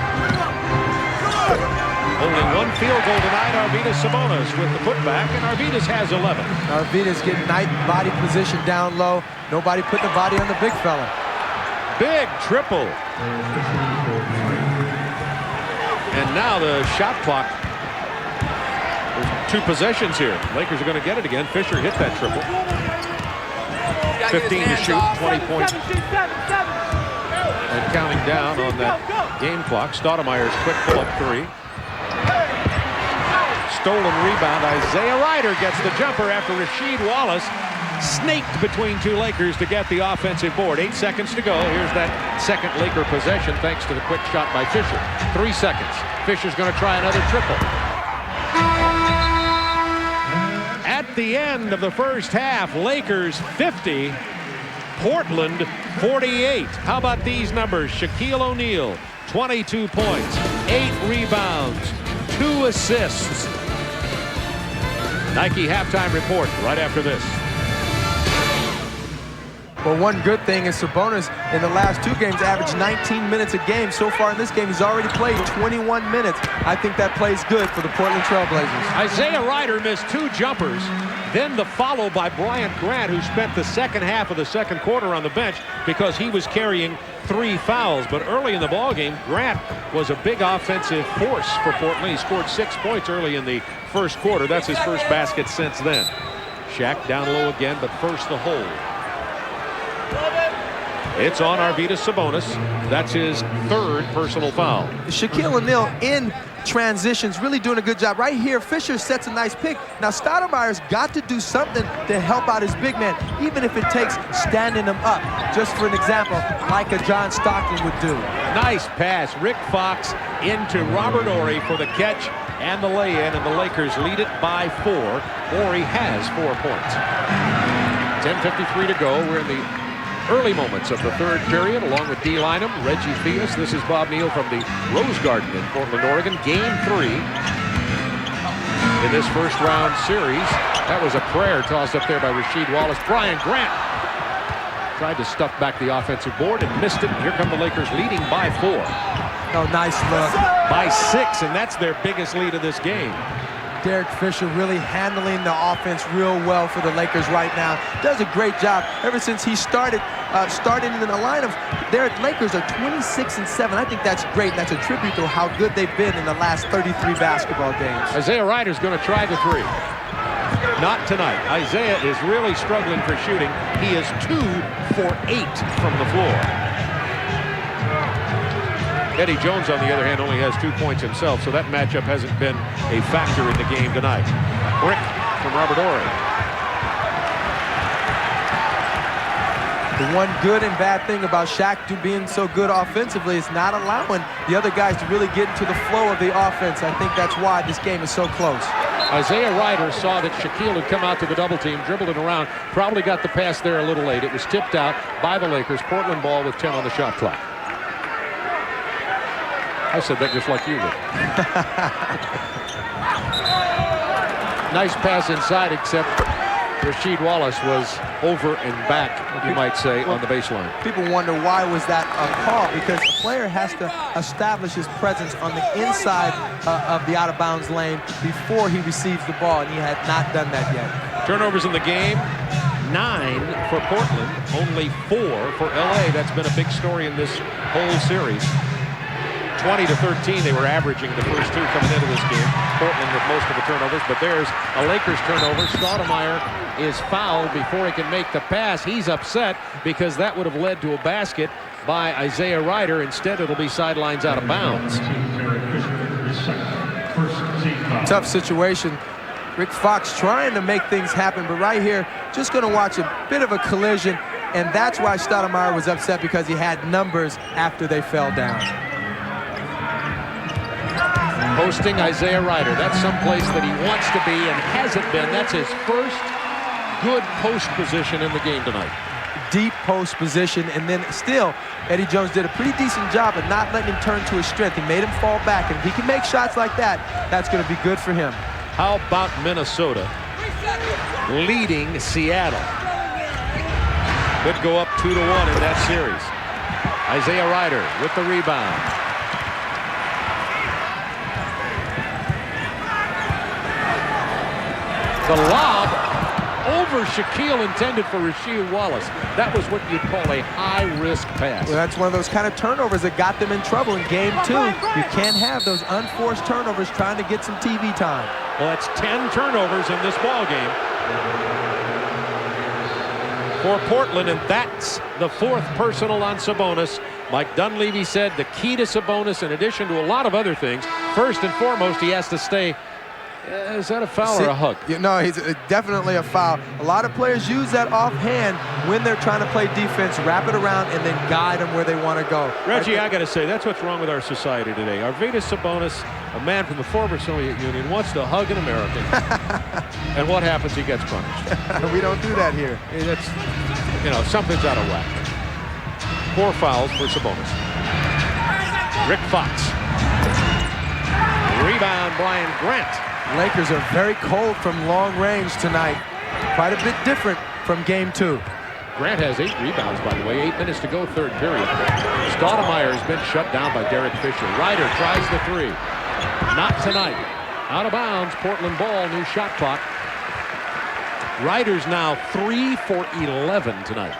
Only one field goal tonight. Arvydas Sabonis with the putback, and Arvydas has 11. Arvydas getting nice body position down low. Nobody put the body on the big fella. Big triple. And now the shot clock. There's 2 possessions here. Lakers are going to get it again. Fisher hit that triple. 15 to shoot, 20 points. And counting down on that game clock. Stoudemire's quick pull-up 3. Stolen rebound. Isaiah Rider gets the jumper after Rasheed Wallace snaked between 2 Lakers to get the offensive board. 8 seconds to go. Here's that second Laker possession thanks to the quick shot by Fisher. 3 seconds. Fisher's going to try another triple. At the end of the first half, Lakers 50, Portland 48. How about these numbers? Shaquille O'Neal, 22 points, 8 rebounds, 2 assists. Nike halftime report right after this. Well, one good thing is Sabonis in the last 2 games averaged 19 minutes a game. So far in this game, he's already played 21 minutes. I think that plays good for the Portland Trail Blazers. Isaiah Rider missed 2 jumpers. Then the follow by Bryant Grant, who spent the second half of the second quarter on the bench because he was carrying 3 fouls. But early in the ballgame, Grant was a big offensive force for Portland. He scored 6 points early in the first quarter. That's his first basket since then. Shaq down low again, but first the hold. It's on Arvydas Sabonis. That's his 3rd personal foul. Shaquille O'Neal in transitions, really doing a good job. Right here, Fisher sets a nice pick. Now, Stoudemire's got to do something to help out his big man, even if it takes standing him up. Just for an example, like a John Stockton would do. Nice pass. Rick Fox into Robert Horry for the catch and the lay-in, and the Lakers lead it by 4. Horry has 4 points. 10:53 to go. We're in the early moments of the 3rd period, along with D. Lynam, Reggie Theus. This is Bob Neal from the Rose Garden in Portland, Oregon. Game 3 in this first round series. That was a prayer tossed up there by Rasheed Wallace. Bryant Grant tried to stuff back the offensive board and missed it. Here come the Lakers leading by 4. Oh, nice look. By 6, and that's their biggest lead of this game. Derek Fisher really handling the offense real well for the Lakers right now. Does a great job. Ever since he started in the lineup, their Lakers are 26-7. I think that's great. That's a tribute to how good they've been in the last 33 basketball games. Isaiah Rider's going to try the 3. Not tonight. Isaiah is really struggling for shooting. He is 2 for 8 from the floor. Eddie Jones, on the other hand, only has 2 points himself, so that matchup hasn't been a factor in the game tonight. Brick from Robert Horry. The one good and bad thing about Shaq being so good offensively is not allowing the other guys to really get into the flow of the offense. I think that's why this game is so close. Isaiah Rider saw that Shaquille had come out to the double team, dribbled it around, probably got the pass there a little late. It was tipped out by the Lakers. Portland ball with 10 on the shot clock. I said that just like you did. Nice pass inside, except Rasheed Wallace was over and back, you might say, on the baseline. People wonder why was that a call, because the player has to establish his presence on the inside of the out-of-bounds lane before he receives the ball, and he had not done that yet. Turnovers in the game, 9 for Portland, only 4 for LA. That's been a big story in this whole series. 20-13 they were averaging the first 2 coming into this game. Portland with most of the turnovers, but there's a Lakers turnover. Stoudemire is fouled before he can make the pass. He's upset because that would have led to a basket by Isaiah Rider. Instead, it'll be sidelines out of bounds. Tough situation. Rick Fox trying to make things happen, but right here, just going to watch a bit of a collision, and that's why Stoudemire was upset, because he had numbers after they fell down. hosting Isaiah Rider. That's someplace that he wants to be and hasn't been. That's his first good post position in the game tonight. Deep post position, and then still, Eddie Jones did a pretty decent job of not letting him turn to his strength. He made him fall back, and if he can make shots like that, that's going to be good for him. How about Minnesota leading Seattle? Could go up 2-1 in that series. Isaiah Rider with the rebound. The lob over Shaquille, intended for Rasheed Wallace. That was what you'd call a high-risk pass. Well, that's one of those kind of turnovers that got them in trouble in game 2. You can't have those unforced turnovers trying to get some TV time. Well, that's 10 turnovers in this ball game for Portland, and that's the 4th personal on Sabonis. Mike Dunleavy said the key to Sabonis, in addition to a lot of other things, first and foremost, he has to stay. Is that a foul or a hug? No, he's definitely a foul. A lot of players use that offhand when they're trying to play defense, wrap it around, and then guide them where they want to go. Reggie, I got to say, that's what's wrong with our society today. Arvydas Sabonis, a man from the former Soviet Union, wants to hug an American. And what happens? He gets punished. We don't do that here. It's, you know, something's out of whack. 4 fouls for Sabonis. Rick Fox. Rebound, Brian Grant. Lakers are very cold from long range tonight. Quite a bit different from game 2. Grant has 8 rebounds, by the way. 8 minutes to go, 3rd period. Stoudemire has been shut down by Derek Fisher. Rider tries the 3. Not tonight. Out of bounds, Portland ball, new shot clock. Rider's now 3 for 11 tonight.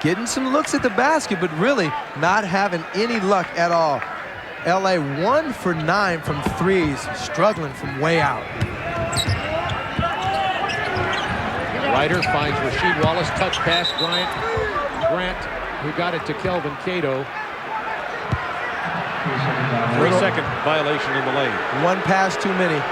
Getting some looks at the basket, but really not having any luck at all. LA 1 for 9 from threes, struggling from way out. Rider finds Rasheed Wallace, touch pass, Grant, who got it to Kelvin Cato. 3-second violation in the lane. 1 pass too many.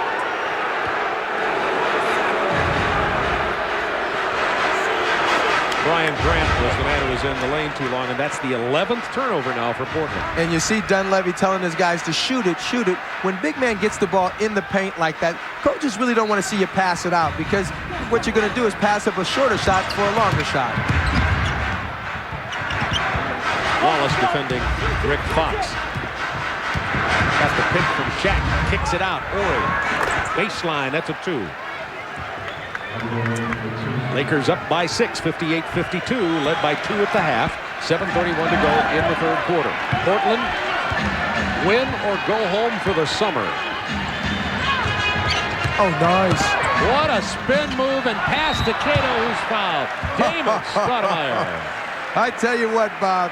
Brian Grant was the man who was in the lane too long, and that's the 11th turnover now for Portland. And you see Dunleavy telling his guys to shoot it, shoot it. When big man gets the ball in the paint like that, coaches really don't want to see you pass it out, because what you're going to do is pass up a shorter shot for a longer shot. Wallace defending Rick Fox. Got the pick from Shaq, kicks it out. Ori, baseline, that's a 2. Lakers up by 6, 58-52, led by 2 at the half. 7:31 to go in the 3rd quarter. Portland, win or go home for the summer. Oh, nice. What a spin move and pass to Cato, who's fouled. Damon Stoudemire. I tell you what, Bob.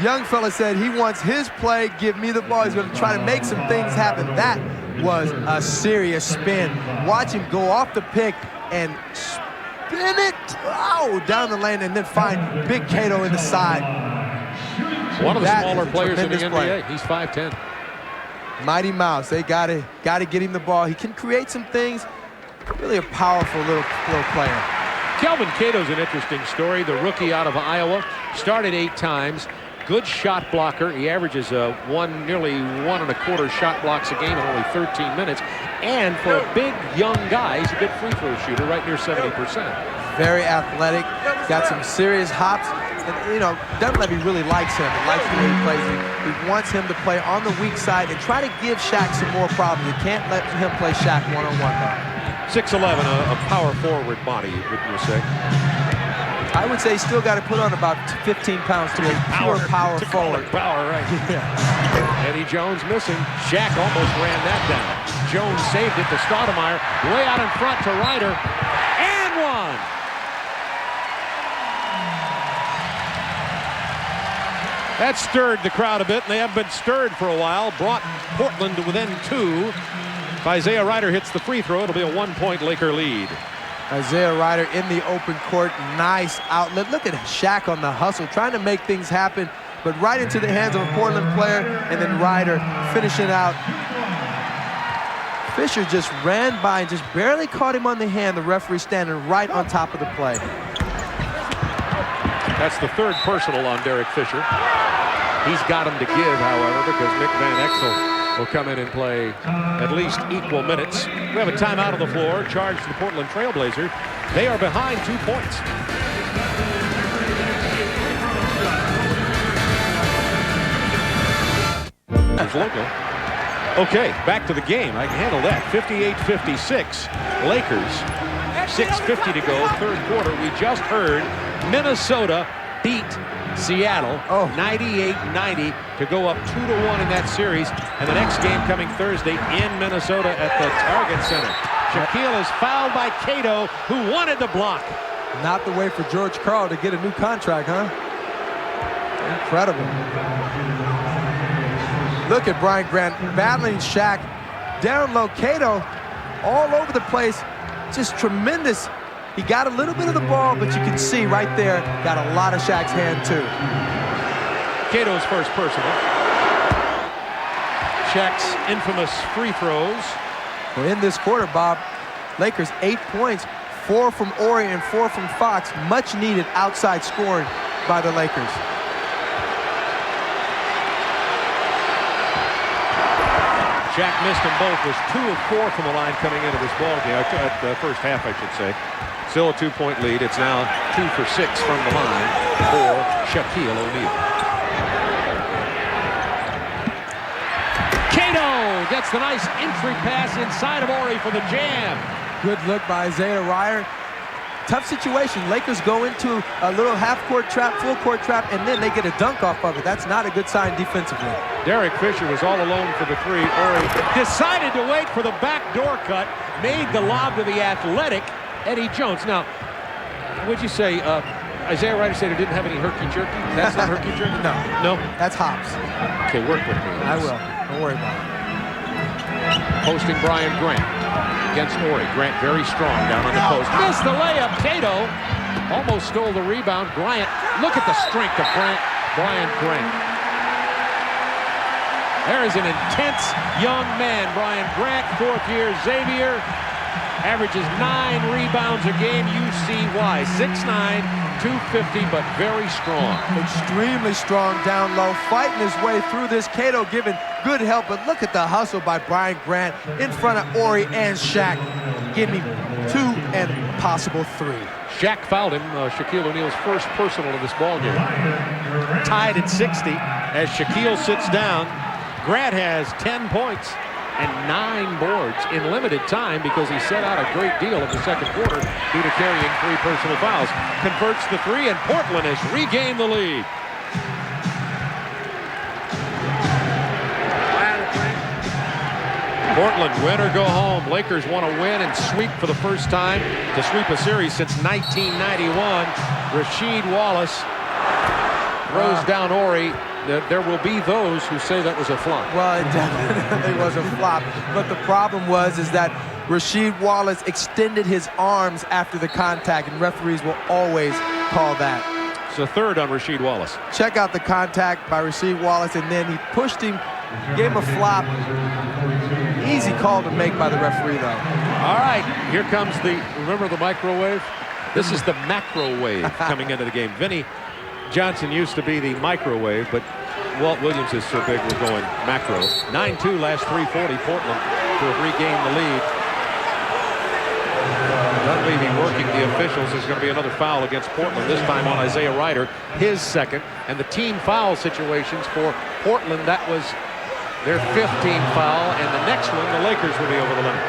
Young fella said he wants his play, give me the ball. He's going to try to make some things happen. That was a serious spin. Watch him go off the pick and spin it down the lane, and then find Big Cato in the side. One of the That smaller is a players in the tremendous NBA. play. He's 5'10". Mighty Mouse. They gotta get him the ball. He can create some things. Really a powerful little player. Kelvin Cato's an interesting story. The rookie out of Iowa, started 8 times. Good shot blocker. He averages nearly 1 1/4 shot blocks a game in only 13 minutes. And for a big young guy, he's a good free throw shooter, right near 70%. Very athletic. Got some serious hops. And, you know, Dunleavy really likes him and likes the way he plays. He wants him to play on the weak side and try to give Shaq some more problems. You can't let him play Shaq one-on-one, though. 6'11", a power forward body, wouldn't you say? I would say he's still got to put on about 15 pounds to be a pure power forward. Power, right. Yeah. Eddie Jones missing. Shaq almost ran that down. Jones saved it to Stoudemire. Way out in front to Rider. And 1. That stirred the crowd a bit, and they haven't been stirred for a while. Brought Portland to within 2. If Isaiah Rider hits the free throw, it'll be a 1-point Laker lead. Isaiah Rider in the open court. Nice outlet. Look at Shaq on the hustle, trying to make things happen, but right into the hands of a Portland player, and then Rider finishing out. Fisher just ran by and just barely caught him on the hand. The referee standing right on top of the play. That's the 3rd personal on Derek Fisher. He's got him to give, however, because Mick Van Exel will come in and play at least equal minutes. We have a timeout on the floor charged to the Portland Trailblazers. They are behind 2 points. That's local. Okay, back to the game. I can handle that. 58-56. Lakers. 6:50 to go, third quarter. We just heard Minnesota beat Seattle 98-90 to go up 2-1 in that series. And the next game coming Thursday in Minnesota at the Target Center. Shaquille is fouled by Cato, who wanted the block. Not the way for George Karl to get a new contract, huh? Incredible. Look at Brian Grant battling Shaq. Down low, Cato all over the place. Just tremendous. He got a little bit of the ball, but you can see right there, got a lot of Shaq's hand too. Cato's first personal. Shaq's infamous free throws. Well, in this quarter, Bob, Lakers 8 points, 4 from Horry and 4 from Fox. Much needed outside scoring by the Lakers. Shaq missed them both. Was 2 of 4 from the line coming into this ball game. At the first half, I should say. Still a 2-point lead. It's now 2 for 6 from the line for Shaquille O'Neal. Cato gets the nice entry pass inside of Horry for the jam. Good look by Isaiah Ryer. Tough situation. Lakers go into a little half-court trap, full-court trap, and then they get a dunk off of it. That's not a good sign defensively. Derek Fisher was all alone for the three. Horry decided to wait for the backdoor cut, made the lob to the athletic Eddie Jones. Now, would you say Isaiah Ryder said he didn't have any herky-jerky? That's not herky-jerky? No. No? That's hops. Okay, work with me. I will. Don't worry about it. Posting Brian Grant against Horry. Grant very strong down on the post. Missed the layup. Cato almost stole the rebound. Bryant, look at the strength of Brian Grant. There is an intense young man. Brian Grant, 4th year Xavier. Averages 9 rebounds a game. You see why. 6'9", 250, but very strong. Extremely strong down low, fighting his way through this. Cato giving good help, but look at the hustle by Brian Grant in front of Horry and Shaq. Give me 2 and possible 3. Shaq fouled him, Shaquille O'Neal's first personal of this ball game. Tied at 60 as Shaquille sits down. Grant has 10 points and 9 boards in limited time because he set out a great deal of the second quarter due to carrying 3 personal fouls. Converts the 3, and Portland has regained the lead. Portland, win or go home. Lakers want to win and sweep for the first time to sweep a series since 1991. Rasheed Wallace throws down Horry. There will be those who say that was a flop. Well, it definitely was a flop. But the problem is that Rasheed Wallace extended his arms after the contact, and referees will always call that. It's a third on Rasheed Wallace. Check out the contact by Rasheed Wallace, and then he pushed him, gave him a flop. Easy call to make by the referee, though. All right, here comes remember the microwave? This is the macrowave coming into the game. Vinnie Johnson used to be the microwave, but Walt Williams is so big we're going macro. 9-2 last 3:40. Portland to have regained the lead. Dunleavy working the officials. There's going to be another foul against Portland, this time on Isaiah Ryder, his second. And the team foul situations for Portland, that was their 15th team foul, and the next one, the Lakers will be over the limit.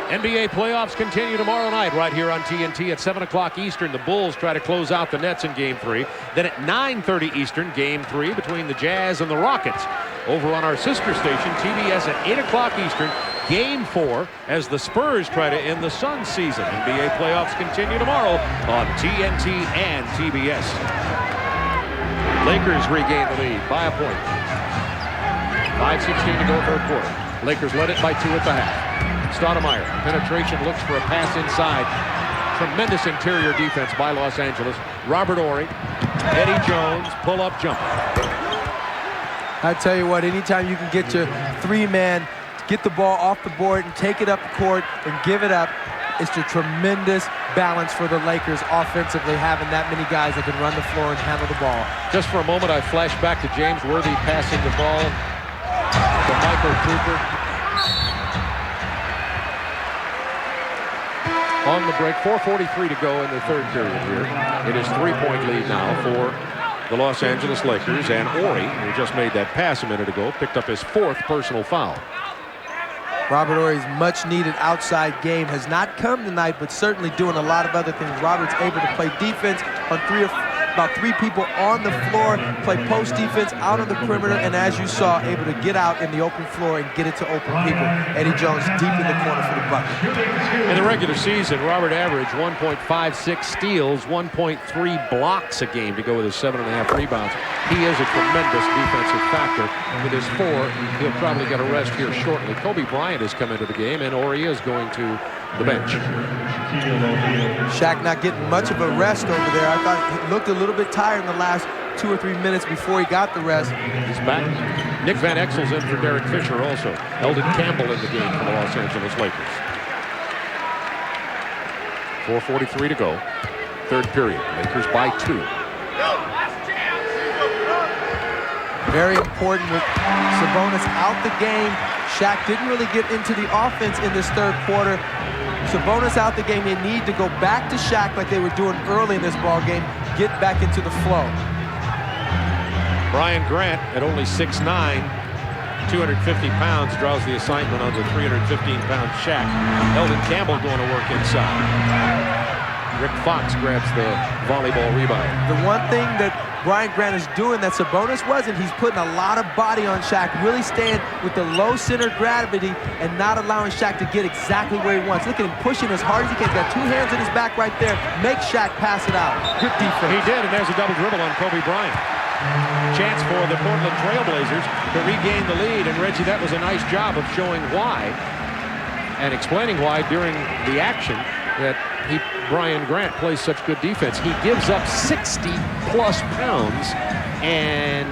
NBA playoffs continue tomorrow night right here on TNT at 7 o'clock Eastern. The Bulls try to close out the Nets in Game 3. Then at 9:30 Eastern, Game 3 between the Jazz and the Rockets. Over on our sister station, TBS at 8 o'clock Eastern, Game 4 as the Spurs try to end the Suns season. NBA playoffs continue tomorrow on TNT and TBS. Lakers regain the lead by a point. 5:16 to go third quarter. Lakers led it by 2 at the half. Stoudemire, penetration, looks for a pass inside. Tremendous interior defense by Los Angeles. Robert Horry, Eddie Jones, pull-up jumper. I tell you what, anytime you can get your 3-man, get the ball off the board and take it up the court and give it up, it's a tremendous balance for the Lakers offensively, having that many guys that can run the floor and handle the ball. Just for a moment, I flash back to James Worthy passing the ball to Michael Cooper. On the break, 4:43 to go in the third period here. It is 3-point lead now for the Los Angeles Lakers, and Horry, who just made that pass a minute ago, picked up his 4th personal foul. Robert Horry's much-needed outside game has not come tonight, but certainly doing a lot of other things. Robert's able to play defense on about three people on the floor, play post defense out on the perimeter, and as you saw, able to get out in the open floor and get it to open people. Eddie Jones deep in the corner for the bucket. In the regular season, Robert averaged 1.56 steals, 1.3 blocks a game to go with his 7.5 rebounds. He is a tremendous defensive factor. With his 4, he'll probably get a rest here shortly. Kobe Bryant has come into the game, and Horry is going to the bench. Shaq not getting much of a rest over there. I thought he looked a little bit tired in the last 2 or 3 minutes before he got the rest. He's back. Nick Van Exel's in for Derek Fisher also. Eldon Campbell in the game for the Los Angeles Lakers. 4:43 to go. Third period. Lakers by 2. Very important with Sabonis out the game. Shaq didn't really get into the offense in this third quarter. Sabonis out the game. They need to go back to Shaq like they were doing early in this ball game. Get back into the flow. Brian Grant at only 6'9", 250 pounds, draws the assignment on the 315-pound Shaq. Eldon Campbell going to work inside. Rick Fox grabs the volleyball rebound. The one thing that Brian Grant is doing that Sabonis wasn't, he's putting a lot of body on Shaq, really staying with the low center gravity and not allowing Shaq to get exactly where he wants. Look at him pushing as hard as he can. He's got 2 hands in his back right there. Make Shaq pass it out. Good defense. He did, and there's a double dribble on Kobe Bryant. Chance for the Portland Trailblazers to regain the lead, and Reggie, that was a nice job of showing why and explaining why during the action that Brian Grant plays such good defense. He gives up 60-plus pounds and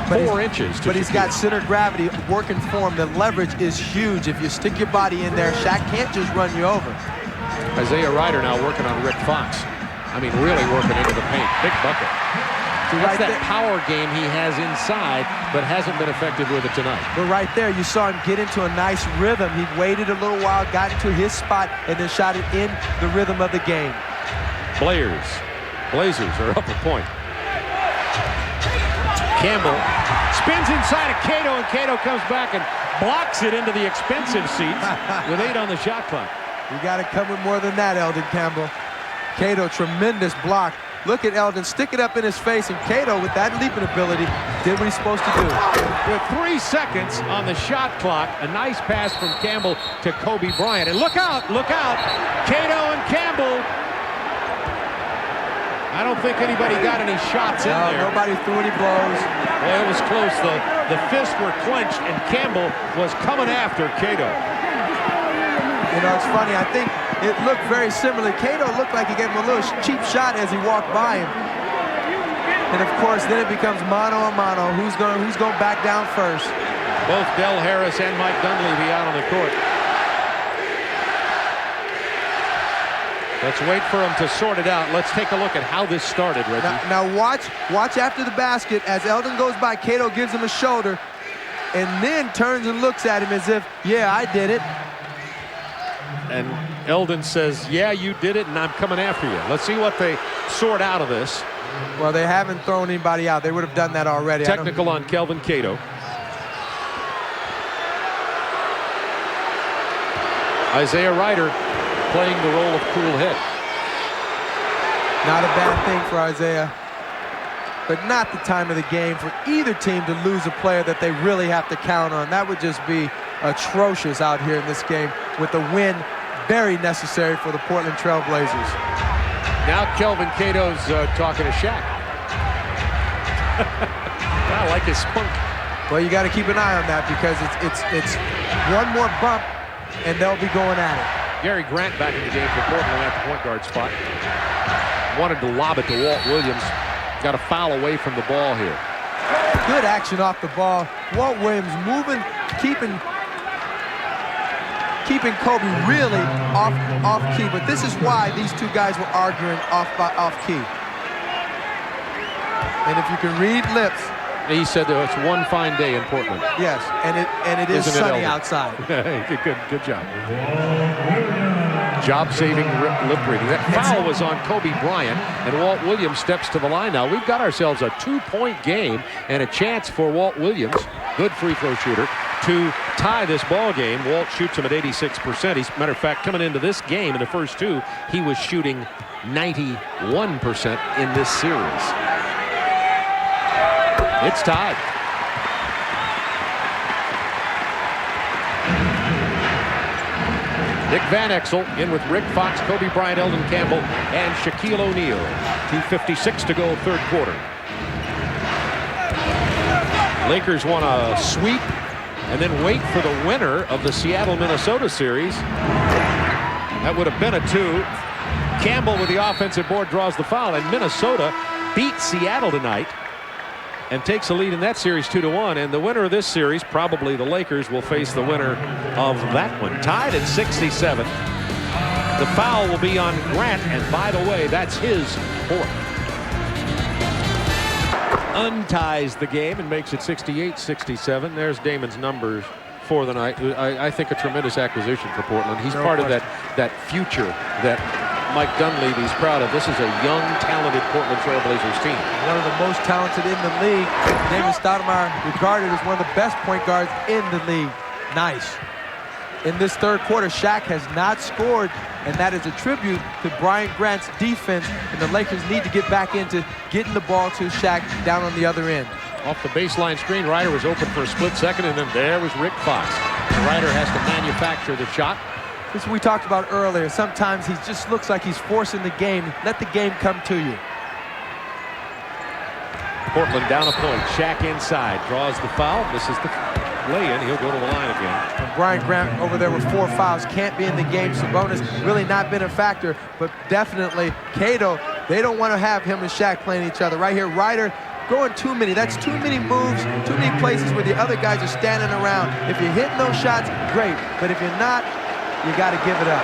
4 inches. But he's got center gravity working for him. The leverage is huge. If you stick your body in there, Shaq can't just run you over. Isaiah Ryder now working on Rick Fox. I mean, really working into the paint. Big bucket. That's that power game he has inside, but hasn't been effective with it tonight. But right there, you saw him get into a nice rhythm. He waited a little while, got into his spot, and then shot it in the rhythm of the game. Blazers are up a point. Campbell spins inside of Cato, and Cato comes back and blocks it into the expensive seats with 8 on the shot clock. You got to come with more than that, Eldon Campbell. Cato, tremendous block. Look at Eldon, stick it up in his face, and Cato, with that leaping ability, did what he's supposed to do. With 3 seconds on the shot clock, a nice pass from Campbell to Kobe Bryant. And look out, Cato and Campbell. I don't think anybody got any shots in there. Nobody threw any blows. Well, it was close. The fists were clenched, and Campbell was coming after Cato. You know, it's funny. I think it looked very similar. Cato looked like he gave him a little cheap shot as he walked by him. And of course, then it becomes mano a mano. Who's going back down first? Both Del Harris and Mike Dunleavy out on the court. Let's wait for him to sort it out. Let's take a look at how this started, Reggie. Now watch after the basket. As Eldon goes by, Cato gives him a shoulder and then turns and looks at him as if, yeah, I did it. And Eldon says, yeah, you did it, and I'm coming after you. Let's see what they sort out of this. Well, they haven't thrown anybody out. They would have done that already. Technical on Kelvin Cato. Isaiah Ryder playing the role of cool head. Not a bad thing for Isaiah, but not the time of the game for either team to lose a player that they really have to count on. That would just be atrocious out here in this game, with the win very necessary for the Portland Trail Blazers. Now Kelvin Cato's talking to Shaq. I like his spunk. Well, you got to keep an eye on that, because it's one more bump and they'll be going at it. Gary Grant back in the game for Portland at the point guard spot. Wanted to lob it to Walt Williams. Got a foul away from the ball here. Good action off the ball. Walt Williams moving, keeping keeping Kobe really off key. But this is why these two guys were arguing off key. And if you can read lips. He said that it's one fine day in Portland. Yes, and it is Isn't it, sunny Eldon? outside. Good job. Job-saving lip reading. That foul was on Kobe Bryant, and Walt Williams steps to the line now. We've got ourselves a 2-point game and a chance for Walt Williams, good free throw shooter, to tie this ball game. Walt shoots him at 86%. He's, matter of fact, coming into this game in the first two, he was shooting 91% in this series. It's tied. Dick Van Exel in with Rick Fox, Kobe Bryant, Eldon Campbell, and Shaquille O'Neal. 2:56 to go, third quarter. Lakers want to sweep and then wait for the winner of the Seattle-Minnesota series. That would have been a 2. Campbell with the offensive board draws the foul, and Minnesota beats Seattle tonight and takes a lead in that series 2-1. And the winner of this series, probably the Lakers, will face the winner of that one. Tied at 67. The foul will be on Grant, and by the way, that's his 4th. Unties the game and makes it 68-67. There's Damon's numbers for the night. I think a tremendous acquisition for Portland. He's part of that future that Mike Dunleavy's proud of. This is a young, talented Portland Trail Blazers team. One of the most talented in the league. Damon Stoudemire regarded as one of the best point guards in the league. Nice. In this third quarter, Shaq has not scored, and that is a tribute to Brian Grant's defense, and the Lakers need to get back into getting the ball to Shaq down on the other end. Off the baseline screen, Ryder was open for a split second, and then there was Rick Fox. And Ryder has to manufacture the shot. This is what we talked about earlier. Sometimes he just looks like he's forcing the game. Let the game come to you. Portland down a point. Shaq inside. Draws the foul. Misses the lay-in. He'll go to the line again. And Brian Grant over there with 4 fouls. Can't be in the game. Sabonis really not been a factor. But definitely Cato, they don't want to have him and Shaq playing each other. Right here, Ryder going too many. That's too many moves, too many places where the other guys are standing around. If you're hitting those shots, great. But if you're not, you got to give it up.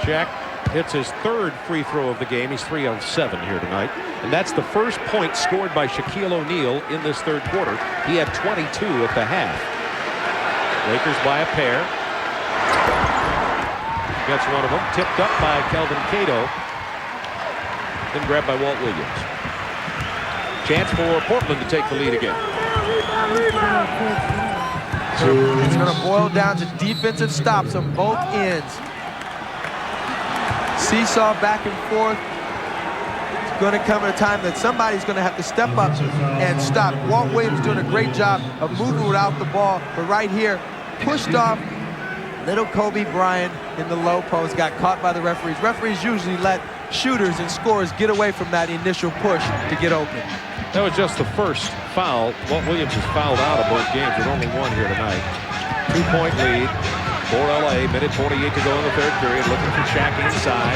Shaq hits his 3rd free throw of the game. He's 3 of 7 here tonight. And that's the first point scored by Shaquille O'Neal in this third quarter. He had 22 at the half. Lakers by a pair. Gets one of them. Tipped up by Kelvin Cato. Then grabbed by Walt Williams. Chance for Portland to take the lead again. It's going to boil down to defensive stops on both ends. Seesaw back and forth. It's going to come at a time that somebody's going to have to step up and stop. Walt Williams doing a great job of moving without the ball, but right here, pushed off. Little Kobe Bryant in the low post got caught by the referees. Referees usually let shooters and scorers get away from that initial push to get open. That was just the first foul. Walt Williams has fouled out of both games with only 1 here tonight. 2-point lead for LA. Minute 48 to go in the third period. Looking for Shaq inside.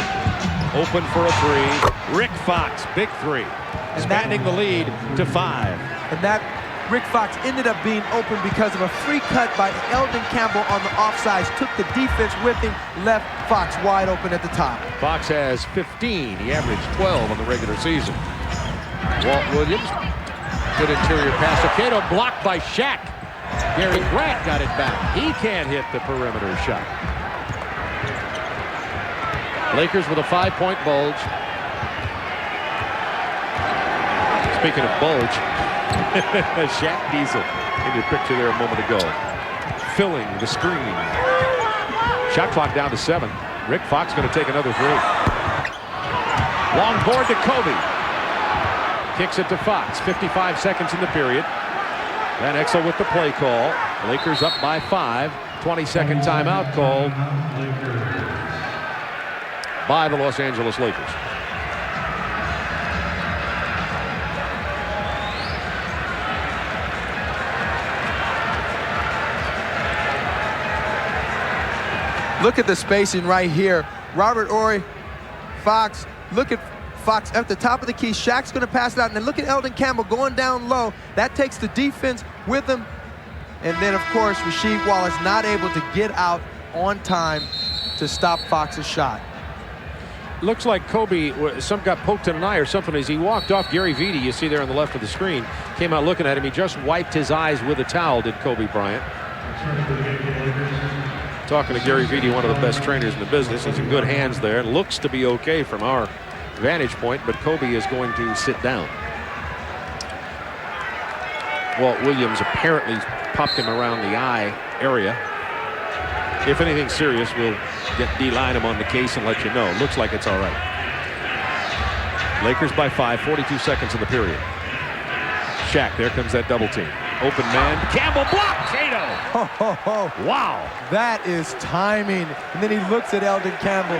Open for a 3. Rick Fox, big 3. Expanding the lead to 5. And that Rick Fox ended up being open because of a free cut by Eldon Campbell on the offsides. Took the defense with him, left Fox wide open at the top. Fox has 15. He averaged 12 on the regular season. Walt Williams, good interior pass to Cato, blocked by Shaq. Gary Grant got it back. He can't hit the perimeter shot. Lakers with a 5-point bulge. Speaking of bulge, Shaq Diesel in your picture there a moment ago. Filling the screen. Shot clock down to 7. Rick Fox going to take another 3. Long board to Kobe. Kicks it to Fox. 55 seconds in the period. Van Exel with the play call. Lakers up by 5. 20-second timeout called by the Los Angeles Lakers. Look at the spacing right here. Robert Horry, Fox, look at Fox at the top of the key. Shaq's going to pass it out. And then look at Eldon Campbell going down low. That takes the defense with him. And then, of course, Rasheed Wallace not able to get out on time to stop Fox's shot. Looks like Kobe, some got poked in an eye or something as he walked off. Gary Vitti, you see there on the left of the screen, came out looking at him. He just wiped his eyes with a towel, did Kobe Bryant. Talking to Gary Vitti, one of the best trainers in the business. He's in good hands there. It looks to be okay from our vantage point, but Kobe is going to sit down. Walt Williams apparently popped him around the eye area. If anything serious, we'll get D-line him on the case and let you know. Looks like it's all right. Lakers by 5, 42 seconds in the period. Shaq, there comes that double team. Open man, Campbell blocked, Cato. Ho, ho, ho. Wow. That is timing. And then he looks at Eldon Campbell,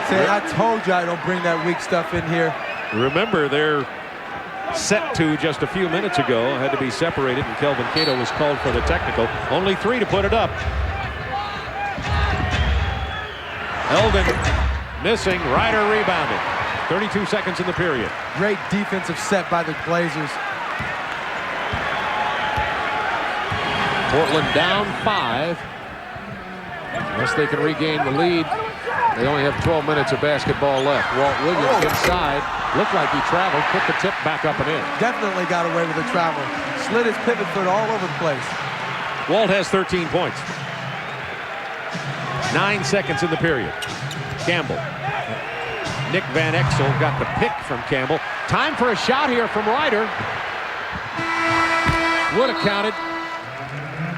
saying, I told you I don't bring that weak stuff in here. Remember, they're set to just a few minutes ago. Had to be separated, and Kelvin Cato was called for the technical. Only 3 to put it up. Eldon missing. Ryder rebounded. 32 seconds in the period. Great defensive set by the Blazers. Portland down 5. Unless they can regain the lead, they only have 12 minutes of basketball left. Walt Williams inside. Looked like he traveled. Put the tip back up and in. Definitely got away with the travel. Slid his pivot foot all over the place. Walt has 13 points. 9 seconds in the period. Campbell. Nick Van Exel got the pick from Campbell. Time for a shot here from Ryder. Would have counted.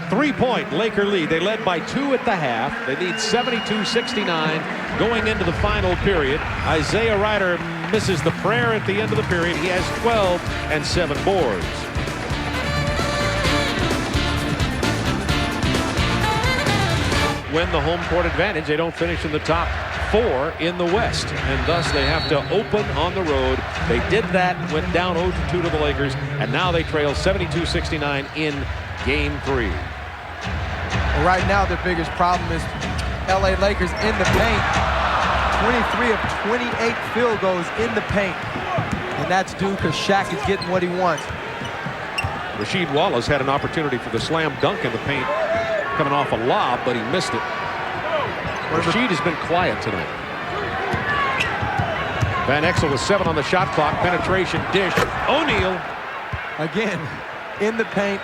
3-point Laker lead. They led by 2 at the half. They lead 72-69 going into the final period. Isaiah Ryder misses the prayer at the end of the period. He has 12 and 7 boards. Win the home court advantage. They don't finish in the top 4 in the West, and thus they have to open on the road. They did that, went down 0-2 to the Lakers, and now they trail 72-69 in Game 3. Well, right now, their biggest problem is LA Lakers in the paint. 23 of 28 field goals in the paint, and that's due because Shaq is getting what he wants. Rasheed Wallace had an opportunity for the slam dunk in the paint, coming off a lob, but he missed it. Rasheed has been quiet tonight. Van Exel with 7 on the shot clock. Penetration dish. O'Neal. Again, in the paint.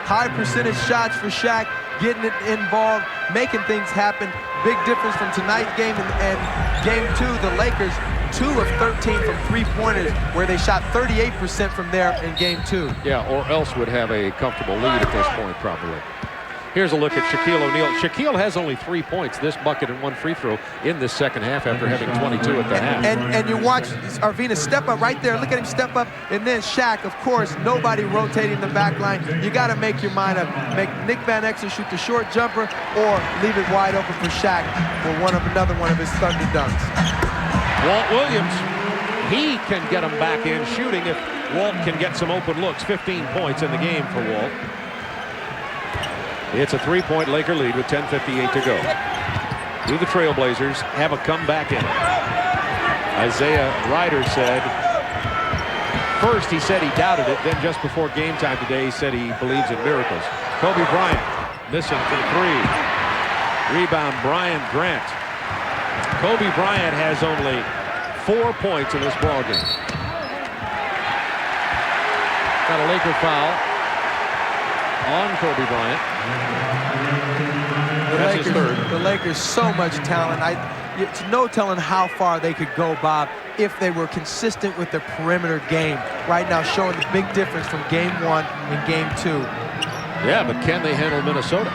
High percentage shots for Shaq. Getting it involved. Making things happen. Big difference from tonight's game and Game 2. The Lakers, 2 of 13 from three-pointers, where they shot 38% from there in Game 2. Yeah, or else would have a comfortable lead at this point, probably. Here's a look at Shaquille O'Neal. Shaquille has only 3 points, this bucket and 1 free throw in this second half after having 22 at the half. And you watch Arvina step up right there. Look at him step up. And then Shaq, of course, nobody rotating the back line. You got to make your mind up. Make Nick Van Exel shoot the short jumper or leave it wide open for Shaq for another one of his thunder dunks. Walt Williams, he can get them back in shooting if Walt can get some open looks. 15 points in the game for Walt. It's a 3-point Laker lead with 10:58 to go. Do the Trailblazers have a comeback in it? Isaiah Ryder said, first he said he doubted it, then just before game time today he said he believes in miracles. Kobe Bryant missing from 3. Rebound Brian Grant. Kobe Bryant has only 4 points in this ballgame. Got a Laker foul on Kobe Bryant. That's his third. The Lakers, so much talent. It's no telling how far they could go, Bob, if they were consistent with their perimeter game. Right now, showing the big difference from Game 1 and Game 2. Yeah, but can they handle Minnesota?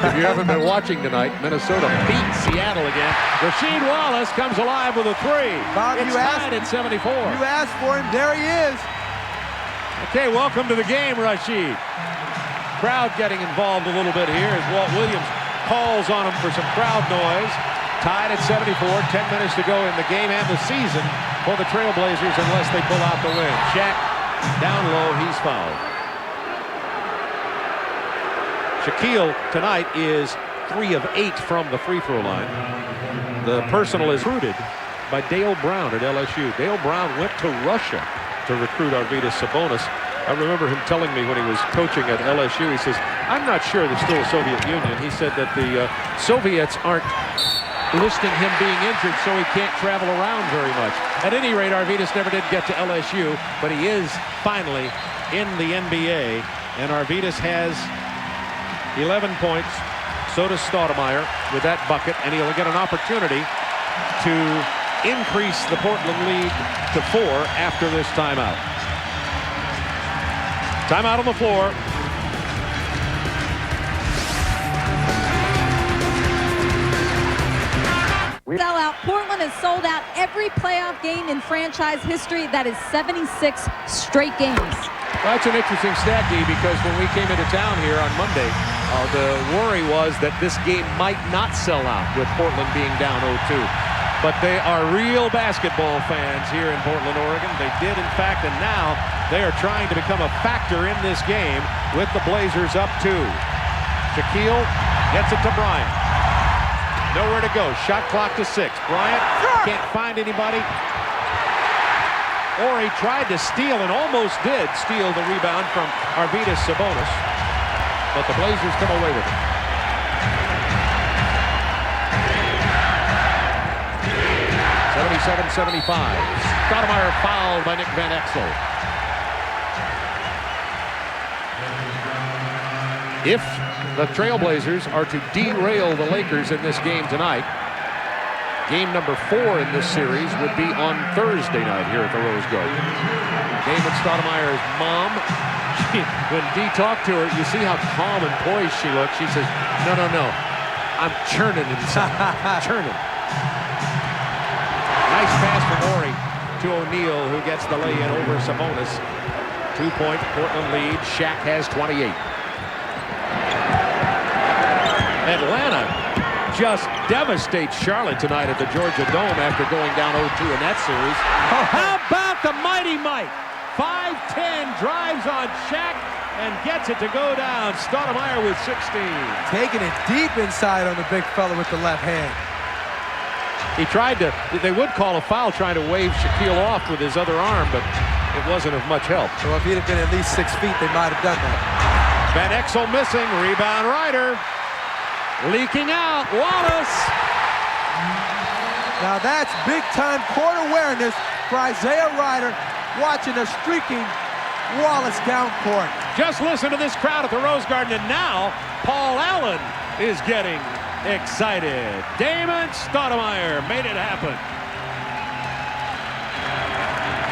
If you haven't been watching tonight, Minnesota beat Seattle again. Rasheed Wallace comes alive with a 3. Bob, it's tied at 74. You asked for him. There he is. Okay, welcome to the game, Rasheed. Crowd getting involved a little bit here as Walt Williams calls on him for some crowd noise. Tied at 74, 10 minutes to go in the game and the season for the Trailblazers unless they pull out the win. Shaq down low, he's fouled. Shaquille tonight is 3 of 8 from the free throw line. The personal is recruited by Dale Brown at LSU. Dale Brown went to Russia to recruit Arvydas Sabonis I remember him telling me when he was coaching at LSU, he says, I'm not sure there's still a Soviet Union. He said that the Soviets aren't listing him being injured, so he can't travel around very much. At any rate, Arvydas never did get to LSU, but he is finally in the NBA, and Arvydas has 11 points. So does Stoudemire with that bucket, and he'll get an opportunity to increase the Portland lead to 4 after this timeout. Timeout on the floor. Sellout. Portland has sold out every playoff game in franchise history. That is 76 straight games. Well, that's an interesting stat, D, because when we came into town here on Monday, the worry was that this game might not sell out with Portland being down 0-2. But they are real basketball fans here in Portland, Oregon. They did, in fact, and now they are trying to become a factor in this game with the Blazers up 2. Shaquille gets it to Bryant. Nowhere to go. Shot clock to 6. Bryant can't find anybody. Horry tried to steal and almost did steal the rebound from Arvydas Sabonis. But the Blazers come away with it. .77-75. Stoudemire fouled by Nick Van Exel. If the Trailblazers are to derail the Lakers in this game tonight, game number 4 in this series would be on Thursday night here at the Rose Garden. Damon Stoudemire's mom, when Dee talked to her, you see how calm and poised she looks. She says, no, I'm churning inside. Churning. Nice pass from Horry to O'Neal, who gets the lay-in over Sabonis. 2-point Portland lead. Shaq has 28. Atlanta just devastates Charlotte tonight at the Georgia Dome after going down 0-2 in that series. Oh, how about the mighty Mike? 5'10", drives on Shaq and gets it to go down. Stoudemire with 16. Taking it deep inside on the big fella with the left hand. He tried to, they would call a foul trying to wave Shaquille off with his other arm, but it wasn't of much help. So if he'd have been at least 6 feet, they might have done that. Van Exel missing, rebound Ryder. Leaking out, Wallace. Now that's big-time court awareness for Isaiah Ryder, watching a streaking Wallace down court. Just listen to this crowd at the Rose Garden, and now Paul Allen is getting excited. Damon Stoudemire made it happen.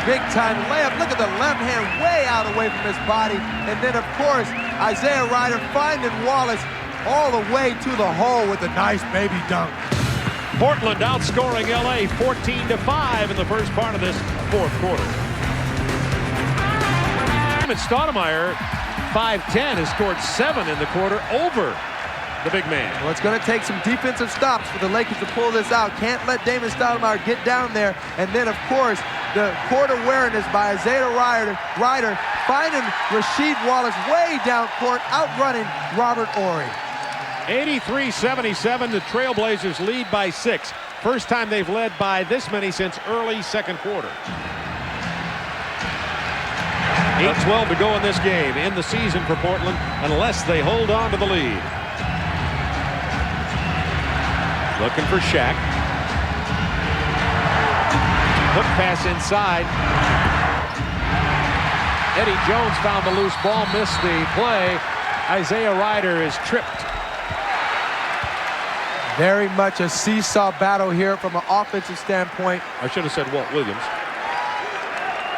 Big-time layup. Look at the left hand way out away from his body. And then, of course, Isaiah Ryder finding Wallace all the way to the hole with a nice baby dunk. Portland outscoring LA 14-5 in the first part of this fourth quarter. Damon Stoudemire, 5'10", has scored 7 in the quarter over the big man. Well, it's going to take some defensive stops for the Lakers to pull this out. Can't let Damon Stoudemire get down there. And then, of course, the court awareness by Isaiah Ryder finding Rasheed Wallace way down court, outrunning Robert Horry. 83-77, the Trailblazers lead by 6. First time they've led by this many since early second quarter. 8:12 to go in this game, in the season for Portland, unless they hold on to the lead. Looking for Shaq. Hook pass inside. Eddie Jones found the loose ball, missed the play. Isaiah Ryder is tripped. Very much a seesaw battle here from an offensive standpoint. I should have said Walt Williams.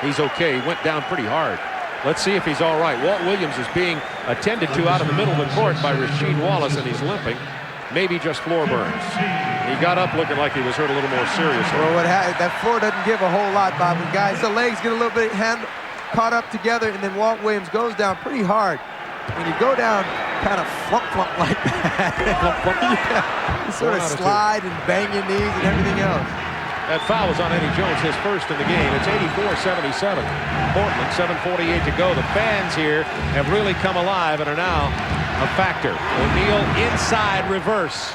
He's okay. He went down pretty hard. Let's see if he's all right. Walt Williams is being attended to out in the middle of the court by Rasheed Wallace, and he's limping. Maybe just floor burns. He got up looking like he was hurt a little more seriously. Well, that floor doesn't give a whole lot, Bob. When guys, the legs get a little bit caught up together, and then Walt Williams goes down pretty hard. When you go down kind of flump like that, yeah. You sort of slide and bang your knees and everything else. That foul was on Eddie Jones, his first in the game. It's 84-77. Portland, 7:48 to go. The fans here have really come alive and are now a factor. O'Neal inside reverse.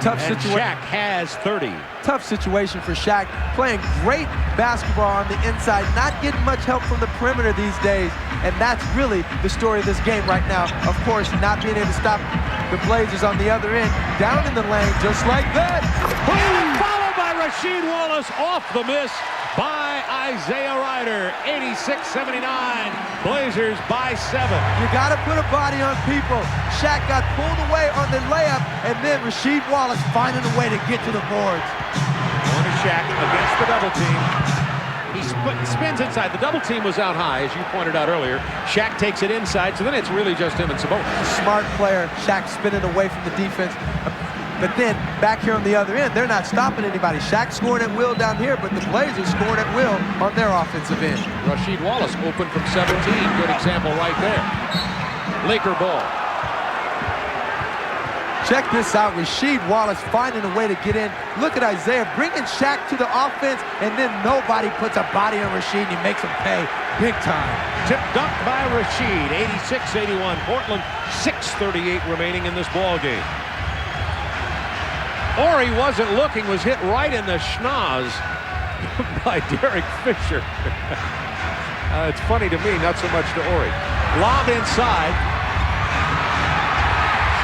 Tough And situation. Shaq has 30. Tough situation for Shaq. Playing great basketball on the inside, not getting much help from the perimeter these days. And that's really the story of this game right now. Of course, not being able to stop the Blazers on the other end, down in the lane, just like that. And followed by Rasheed Wallace off the miss by Isaiah Ryder. 86-79. Blazers by 7. You got to put a body on people. Shaq got pulled away on the layup, and then Rasheed Wallace finding a way to get to the boards. On to Shaq against the double team. He spins inside. The double team was out high, as you pointed out earlier. Shaq takes it inside, so then it's really just him and Sabonis. Smart player. Shaq spinning away from the defense. But then back here on the other end, they're not stopping anybody. Shaq scoring at will down here, but the Blazers scoring at will on their offensive end. Rasheed Wallace open from 17. Good example right there. Laker ball. Check this out, Rasheed Wallace finding a way to get in. Look at Isaiah bringing Shaq to the offense, and then nobody puts a body on Rasheed, and he makes him pay big time. Tip dunk by Rasheed. 86-81. Portland, 6:38 remaining in this ball game. Horry wasn't looking, was hit right in the schnoz by Derek Fisher. It's funny to me, not so much to Horry. Lob inside.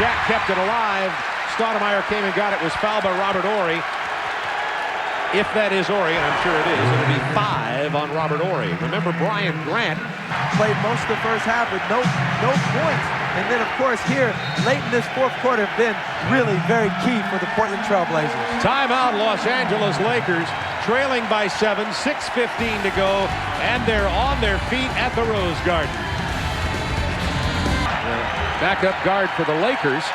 Shaq kept it alive. Stoudemire came and got it. Was fouled by Robert Horry. If that is Horry, and I'm sure it is, it'll be 5 on Robert Horry. Remember, Brian Grant Played most of the first half with no points. And then, of course, here, late in this fourth quarter, have been really very key for the Portland Trailblazers. Timeout, Los Angeles Lakers, trailing by 7, 6:15 to go, and they're on their feet at the Rose Garden. The backup guard for the Lakers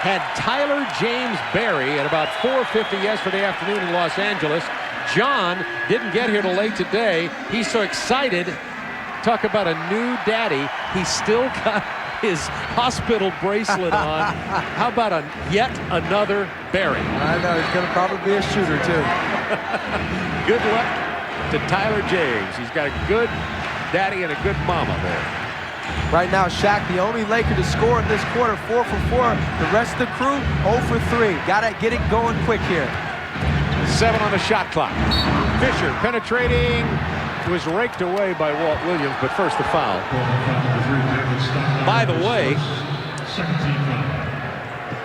had Tyler James Berry at about 4:50 yesterday afternoon in Los Angeles. John didn't get here till late today. He's so excited. Talk about a new daddy. He's still got his hospital bracelet on. How about yet another Berry? I know, he's going to probably be a shooter, too. Good luck to Tyler James. He's got a good daddy and a good mama there. Right now, Shaq, the only Laker to score in this quarter, 4 for 4. The rest of the crew, 0 for 3. Got to get it going quick here. 7 on the shot clock. Fisher penetrating. Was raked away by Walt Williams, but first the foul. By the way,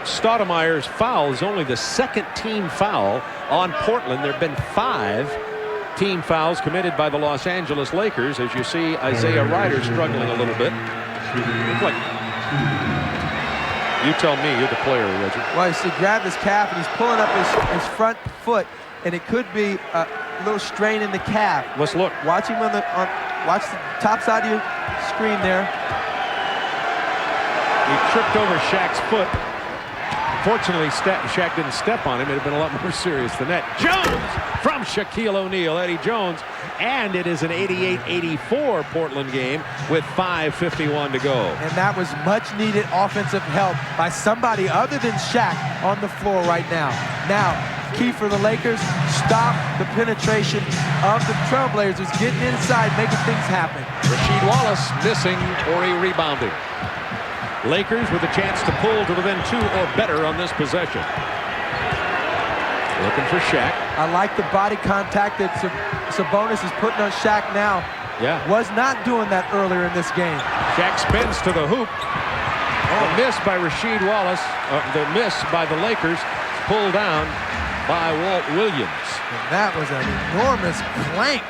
Stoudemire's foul is only the second team foul on Portland. There have been 5 team fouls committed by the Los Angeles Lakers. As you see, Isaiah Ryder struggling a little bit. Look, you tell me, you're the player, Reggie. Well, he grabbed his calf, and he's pulling up his front foot, and it could be a little strain in the calf. Let's look. Watch him watch the top side of your screen there. He tripped over Shaq's foot. Fortunately, Shaq didn't step on him. It would have been a lot more serious than that. Jones from Shaquille O'Neal, Eddie Jones. And it is an 88-84 Portland game with 5:51 to go. And that was much needed offensive help by somebody other than Shaq on the floor right now. Now, key for the Lakers, stop the penetration of the Trailblazers, getting inside, making things happen. Rasheed Wallace missing, Horry rebounding. Lakers with a chance to pull to within 2 or better on this possession. Looking for Shaq. I like the body contact that Sabonis is putting on Shaq now. Yeah. Was not doing that earlier in this game. Shaq spins to the hoop. The miss by Rasheed Wallace. The miss by the Lakers. Pulled down by Walt Williams. And that was an enormous clank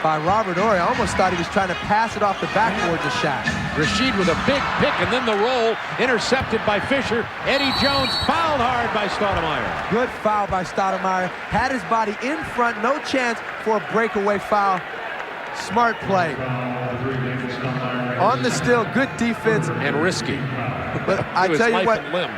by Robert Horry. I almost thought he was trying to pass it off the backboard to Shaq. Rasheed with a big pick, and then the roll intercepted by Fisher. Eddie Jones fouled hard by Stoudemire. Good foul by Stoudemire. Had his body in front, no chance for a breakaway foul. Smart play. On the steal, good defense. And risky. But I tell you what, and limb.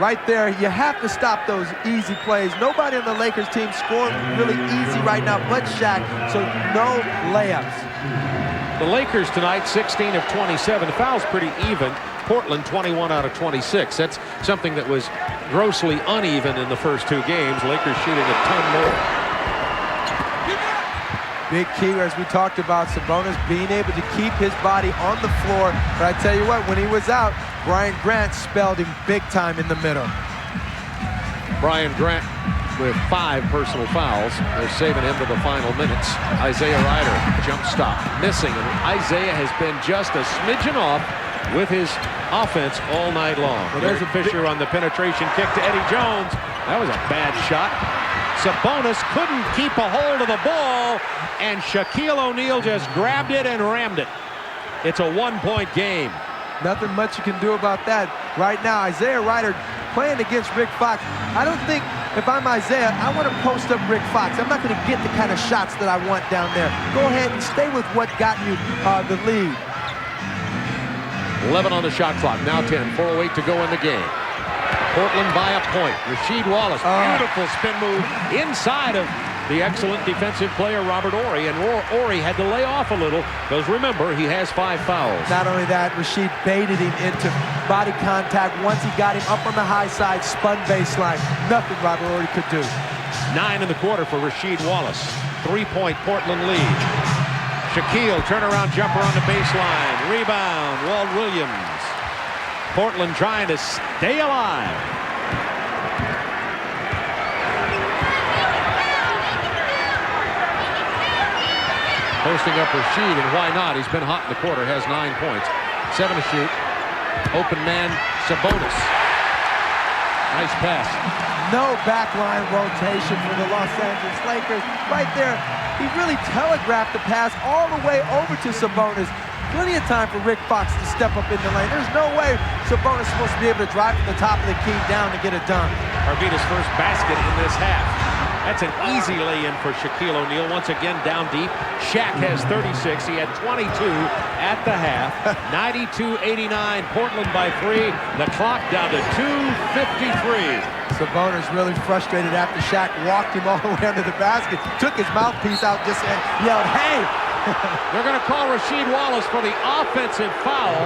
right there, you have to stop those easy plays. Nobody on the Lakers team scoring really easy right now but Shaq, so no layups. The Lakers tonight, 16 of 27. The foul's pretty even. Portland, 21 out of 26. That's something that was grossly uneven in the first 2 games. Lakers shooting a ton more. Big key, as we talked about, Sabonis being able to keep his body on the floor. But I tell you what, when he was out, Brian Grant spelled him big time in the middle. Brian Grant with 5 personal fouls. They're saving him to the final minutes. Isaiah Rider, jump stop, missing. And Isaiah has been just a smidgen off with his offense all night long. Well, there's a Fisher on the penetration kick to Eddie Jones. That was a bad shot. Sabonis couldn't keep a hold of the ball, and Shaquille O'Neal just grabbed it and rammed it. It's a 1-point game. Nothing much you can do about that. Right now, Isaiah Rider playing against Rick Fox. I don't think, if I'm Isaiah, I want to post up Rick Fox. I'm not going to get the kind of shots that I want down there. Go ahead and stay with what got you the lead. 11 on the shot clock. Now 10. 4:08 to go in the game. Portland by a point. Rasheed Wallace, beautiful spin move inside of the excellent defensive player Robert Horry, and Horry had to lay off a little because remember, he has 5 fouls. Not only that, Rasheed baited him into body contact. Once he got him up on the high side, spun baseline. Nothing Robert Horry could do. 9 in the quarter for Rasheed Wallace. 3-point Portland lead. Shaquille turnaround jumper on the baseline. Rebound, Walt Williams. Portland trying to stay alive. Posting up Rasheed, and why not? He's been hot in the quarter, has 9 points. 7 to shoot. Open man, Sabonis. Nice pass. No backline rotation for the Los Angeles Lakers. Right there, he really telegraphed the pass all the way over to Sabonis. Plenty of time for Rick Fox to step up in the lane. There's no way Sabonis is supposed to be able to drive from the top of the key down to get a dunk. Arvida's first basket in this half. That's an easy lay-in for Shaquille O'Neal. Once again, down deep. Shaq has 36. He had 22 at the half. 92-89. Portland by 3. The clock down to 2:53. Sabonis really frustrated after Shaq walked him all the way under the basket. Took his mouthpiece out just and yelled, "Hey!" They're going to call Rasheed Wallace for the offensive foul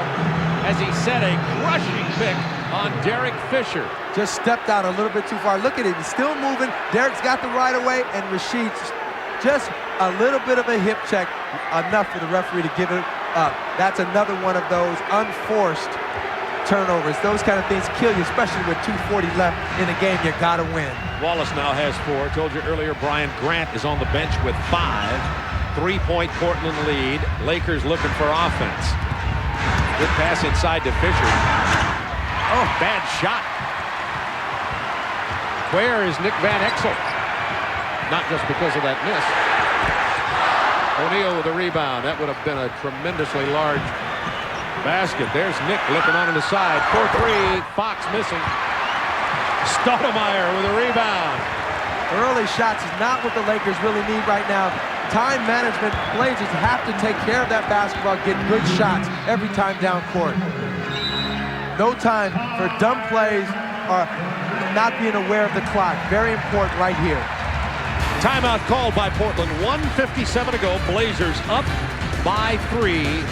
as he set a crushing pick on Derek Fisher. Just stepped out a little bit too far. Look at it. He's still moving. Derek's got the right of way, and Rasheed's just a little bit of a hip check. Enough for the referee to give it up. That's another one of those unforced turnovers. Those kind of things kill you, especially with 2:40 left in a game. You got to win. Wallace now has 4. I told you earlier, Brian Grant is on the bench with 5. 3-point Portland lead. Lakers looking for offense. Good pass inside to Fisher. Oh, bad shot. Where is Nick Van Exel? Not just because of that miss. O'Neal with a rebound. That would have been a tremendously large basket. There's Nick looking on the side. 4-3. Fox missing. Stoudemire with a rebound. Early shots is not what the Lakers really need right now. Time management. Blazers have to take care of that basketball, get good shots every time down court. No time for dumb plays or not being aware of the clock. Very important right here. Timeout called by Portland. 1:57 to go. Blazers up by 3.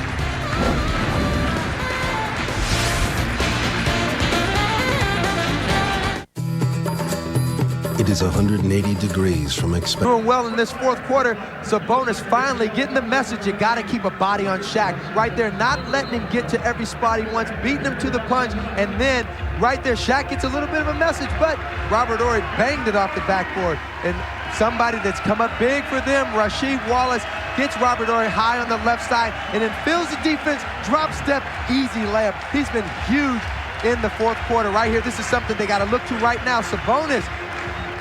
It is 180 degrees from Doing well in this 4th quarter. Sabonis finally getting the message. You got to keep a body on Shaq. Right there, not letting him get to every spot he wants, beating him to the punch, and then right there, Shaq gets a little bit of a message, but Robert Horry banged it off the backboard. And somebody that's come up big for them, Rasheed Wallace, gets Robert Horry high on the left side, and then fills the defense, drop step, easy layup. He's been huge in the 4th quarter right here. This is something they got to look to right now. Sabonis,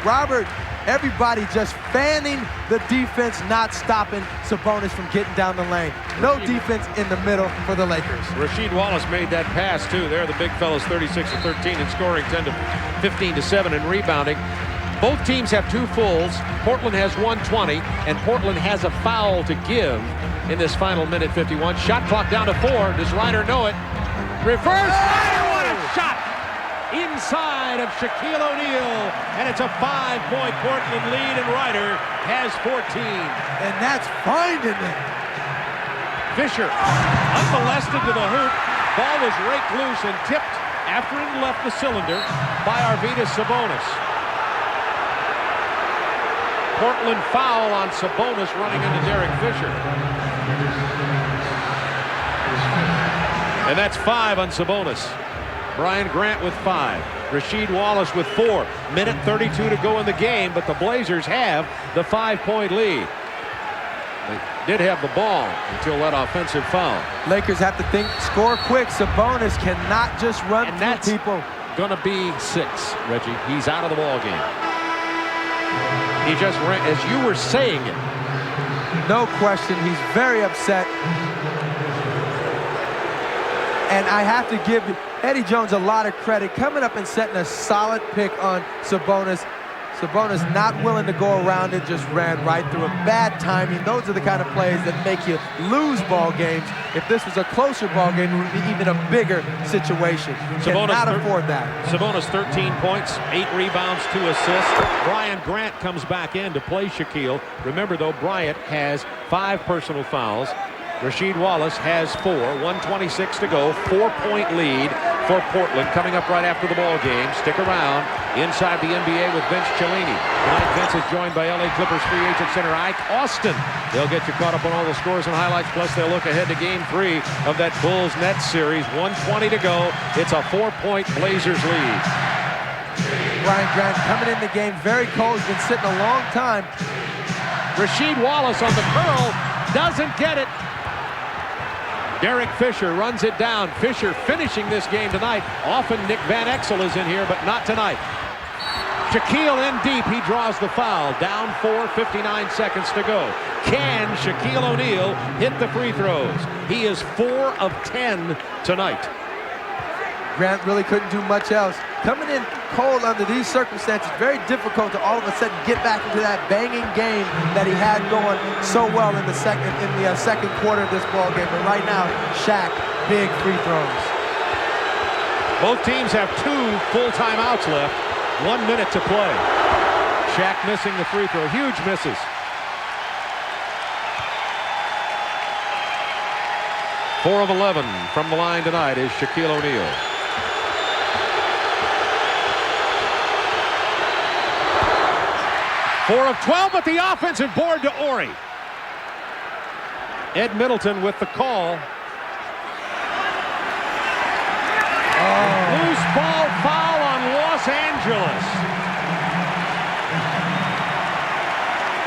Robert, everybody just fanning the defense, not stopping Sabonis from getting down the lane. No defense in the middle for the Lakers. Rasheed Wallace made that pass, too. There, the big fellas, 36 to 13 in scoring, 10 to 15 to 7 in rebounding. Both teams have 2 fulls. Portland has 120, and Portland has a foul to give in this final minute 51. Shot clock down to 4. Does Ryder know it? Reverse. Ryder, what a shot! Inside of Shaquille O'Neal, and it's a 5-point Portland lead, and Ryder has 14. And that's finding it. Fisher, unmolested to the hoop. Ball was raked loose and tipped after it left the cylinder by Arvydas Sabonis. Portland foul on Sabonis running into Derek Fisher. And that's 5 on Sabonis. Brian Grant with 5. Rasheed Wallace with 4. Minute 32 to go in the game, but the Blazers have the 5-point lead. They did have the ball until that offensive foul. Lakers have to think, score quick. Sabonis cannot just run And through that's people. Gonna be 6, Reggie. He's out of the ball game. He just ran, as you were saying it. No question, he's very upset. And I have to give Eddie Jones a lot of credit coming up and setting a solid pick on Sabonis. Sabonis not willing to go around it, just ran right through him. Bad timing. Those are the kind of plays that make you lose ball games. If this was a closer ball game, it would be even a bigger situation. Cannot afford that. Sabonis 13 points, 8 rebounds, 2 assists. Brian Grant comes back in to play Shaquille. Remember though, Bryant has 5 personal fouls. Rasheed Wallace has 4, 1:26 to go, 4-point lead for Portland coming up right after the ball game. Stick around inside the NBA with Vince Cellini. Tonight, Vince is joined by LA Clippers free agent center Ike Austin. They'll get you caught up on all the scores and highlights, plus they'll look ahead to game 3 of that Bulls-Nets series. 1:20 to go. It's a 4-point Blazers lead. Brian Grant coming in the game very cold, been sitting a long time. Rasheed Wallace on the curl, doesn't get it. Derek Fisher runs it down. Fisher finishing this game tonight. Often Nick Van Exel is in here, but not tonight. Shaquille in deep. He draws the foul. Down 4, 59 seconds to go. Can Shaquille O'Neal hit the free throws? He is 4 of 10 tonight. Grant really couldn't do much else. Coming in cold under these circumstances, very difficult to all of a sudden get back into that banging game that he had going so well in the second quarter of this ball game. But right now, Shaq, big free throws. Both teams have 2 full timeouts left. 1 minute to play. Shaq missing the free throw. Huge misses. Four of 11 from the line tonight is Shaquille O'Neal. Four of 12, but the offensive board to Ori. Ed Middleton with the call. Loose ball foul on Los Angeles.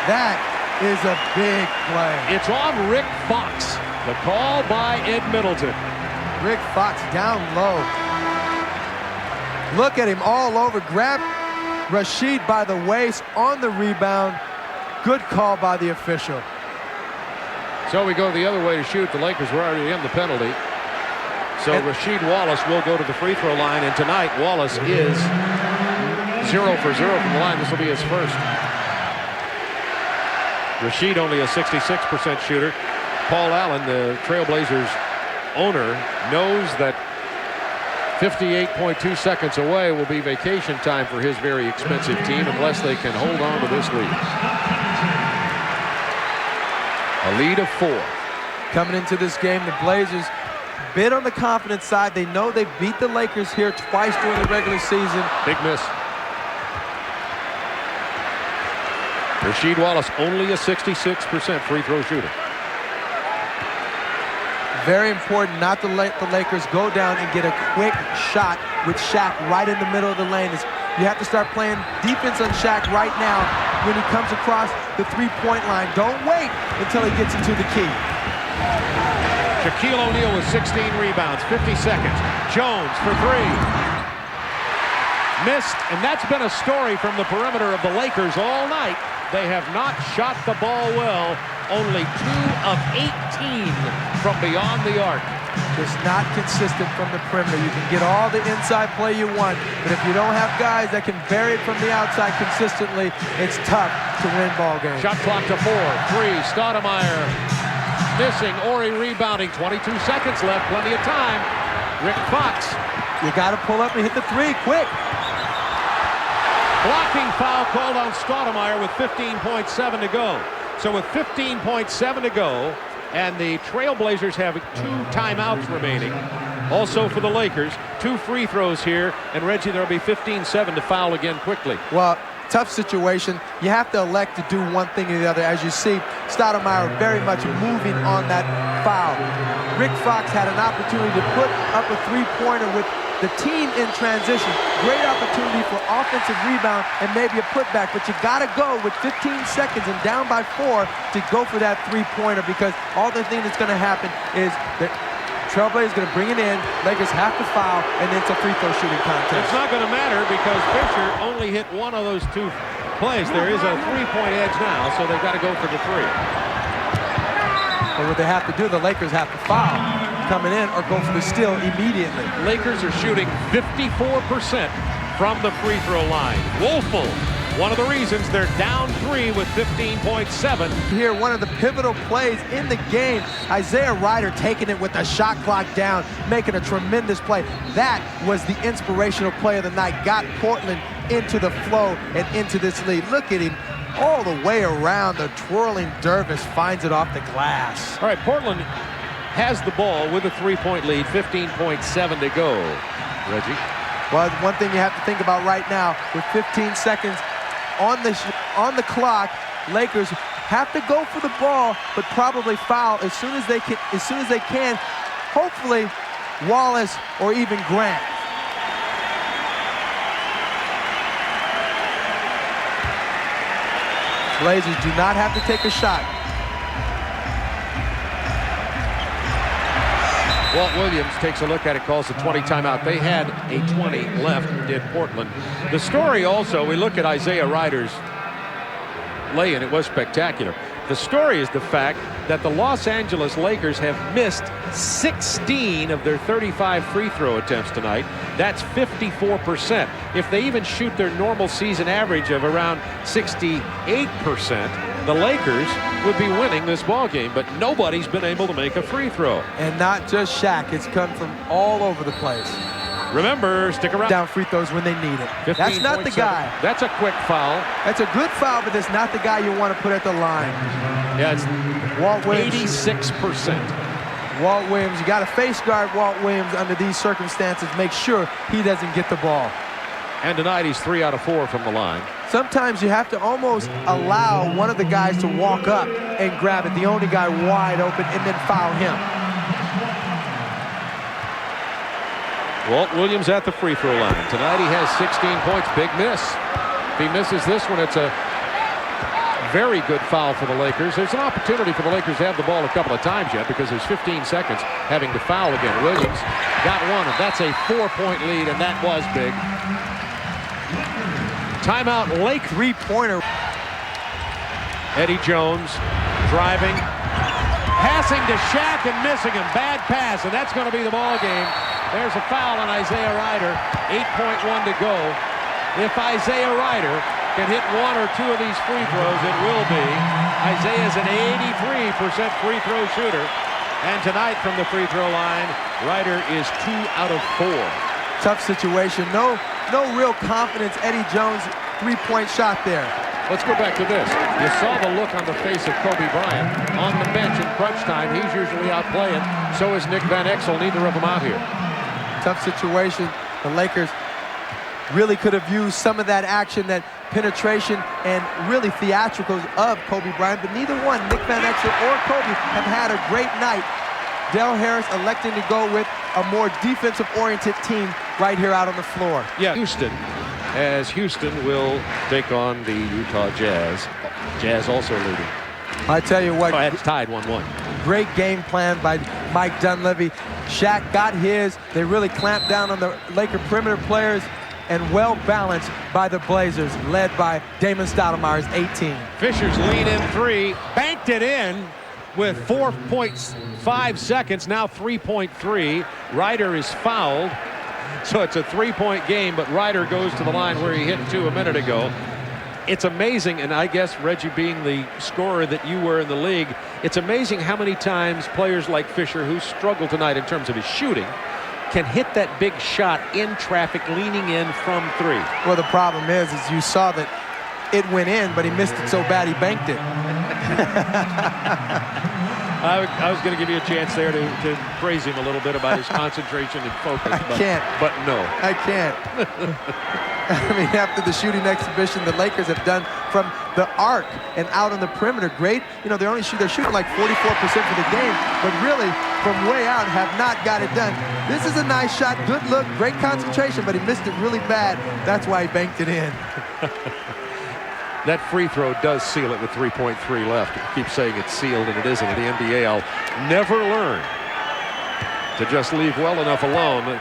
That is a big play. It's on Rick Fox. The call by Ed Middleton. Rick Fox down low. Look at him all over. Grab Rasheed by the waist on the rebound. Good call by the official. So we go the other way to shoot. The Lakers were already in the penalty. So Rasheed Wallace will go to the free throw line. And tonight, Wallace is 0 for 0 from the line. This will be his first. Rasheed only a 66% shooter. Paul Allen, the Trailblazers owner, knows that 58.2 seconds away will be vacation time for his very expensive team unless they can hold on to this lead. A lead of 4. Coming into this game, the Blazers bit on the confidence side. They know they beat the Lakers here twice during the regular season. Big miss. Rasheed Wallace only a 66% free throw shooter. Very important not to let the Lakers go down and get a quick shot with Shaq right in the middle of the lane. You have to start playing defense on Shaq right now when he comes across the three-point line. Don't wait until he gets into the key. Shaquille O'Neal with 16 rebounds, 50 seconds. Jones for 3. Missed, and that's been a story from the perimeter of the Lakers all night. They have not shot the ball well. Only 2 of 18 from beyond the arc. Just not consistent from the perimeter. You can get all the inside play you want, but if you don't have guys that can vary it from the outside consistently, it's tough to win ball games. Shot clock to 4. 3. Stoudemire missing. Ori rebounding. 22 seconds left. Plenty of time. Rick Fox. You got to pull up and hit the 3 quick. Blocking foul called on Stoudemire with 15.7 to go. So with 15.7 to go, and the Trailblazers have 2 timeouts remaining. Also for the Lakers, 2 free throws here, and Reggie, there'll be 15-7 to foul again quickly. Well, tough situation. You have to elect to do one thing or the other. As you see, Stoudemire very much moving on that foul. Rick Fox had an opportunity to put up a 3-pointer with the team in transition. Great opportunity for offensive rebound and maybe a putback, but you got to go with 15 seconds and down by 4 to go for that three-pointer, because all the thing that's going to happen is that Trailblazers going to bring it in, Lakers have to foul, and then it's a free throw shooting contest. It's not going to matter because Fisher only hit one of those 2 plays. There is a three-point edge now, so they've got to go for the 3. But what they have to do, the Lakers have to foul coming in or go for the steal immediately. Lakers are shooting 54% from the free throw line. Woeful, one of the reasons they're down 3 with 15.7. Here, one of the pivotal plays in the game, Isaiah Rider taking it with the shot clock down, making a tremendous play. That was the inspirational play of the night, got Portland into the flow and into this lead. Look at him all the way around. The twirling dervish finds it off the glass. All right, Portland has the ball with a 3-point lead, 15.7 to go. Reggie? Well, one thing you have to think about right now, with 15 seconds on the clock, Lakers have to go for the ball, but probably foul as soon as they can. Hopefully, Wallace or even Grant. Blazers do not have to take a shot. Walt Williams takes a look at it, calls a 20 timeout. They had a 20 left, did Portland. The story also, we look at Isaiah Rider's lay-in, it was spectacular. The story is the fact that the Los Angeles Lakers have missed 16 of their 35 free throw attempts tonight. That's 54%. If they even shoot their normal season average of around 68%, the Lakers would be winning this ball game, but nobody's been able to make a free throw. And not just Shaq, it's come from all over the place. Remember, stick around. Down free throws when they need it. That's not the guy. That's a quick foul. That's a good foul, but that's not the guy you want to put at the line. Yeah, it's Walt Williams. 86%. Walt Williams, you got to face guard Walt Williams under these circumstances. Make sure he doesn't get the ball. And tonight he's 3 out of 4 from the line. Sometimes you have to almost allow one of the guys to walk up and grab it, the only guy wide open, and then foul him. Walt Williams at the free throw line. Tonight he has 16 points. Big miss. If he misses this one, it's a very good foul for the Lakers. There's an opportunity for the Lakers to have the ball a couple of times yet because there's 15 seconds having to foul again. Williams got one, and that's a 4-point lead, and that was big. Timeout, Lake. Three-pointer. Eddie Jones driving, passing to Shaq and missing him. Bad pass, and that's going to be the ball game. There's a foul on Isaiah Rider. 8.1 to go. If Isaiah Rider can hit 1 or 2 of these free throws, it will be. Isaiah's an 83% free throw shooter. And tonight from the free throw line, Rider is 2 out of 4. Tough situation. No real confidence. Eddie Jones, three-point shot there. Let's go back to this. You saw the look on the face of Kobe Bryant on the bench in crunch time. He's usually out playing. So is Nick Van Exel. Neither of them out here. Tough situation. The Lakers really could have used some of that action, that penetration and really theatricals of Kobe Bryant, but neither one, Nick Van Exel or Kobe, have had a great night. Del Harris electing to go with a more defensive-oriented team right here out on the floor. Yeah, Houston, as Houston will take on the Utah Jazz. Jazz also leading. I tell you what, it's tied 1-1. great game plan by Mike Dunleavy. Shaq got his. They really clamped down on the Laker perimeter players, and well balanced by the Blazers, led by Damon Stoudemire's 18. Fisher's lean-in 3, banked it in with 4.5 seconds, now 3.3. Rider is fouled, so it's a 3-point game, but Rider goes to the line where he hit 2 a minute ago. It's amazing, and I guess, Reggie, being the scorer that you were in the league, it's amazing how many times players like Fisher, who struggled tonight in terms of his shooting, can hit that big shot in traffic, leaning in from 3. Well, the problem is you saw that it went in, but he missed it so bad he banked it. I was going to give you a chance there to praise him a little bit about his concentration and focus. But no. I can't. I mean, after the shooting exhibition the Lakers have done from the arc and out on the perimeter, great. You know, they're shooting like 44% for the game, but really from way out have not got it done. This is a nice shot, good look, great concentration, but he missed it really bad. That's why he banked it in. That free throw does seal it with 3.3 left. I keep saying it's sealed, and it isn't. In the NBA, I'll never learn to just leave well enough alone.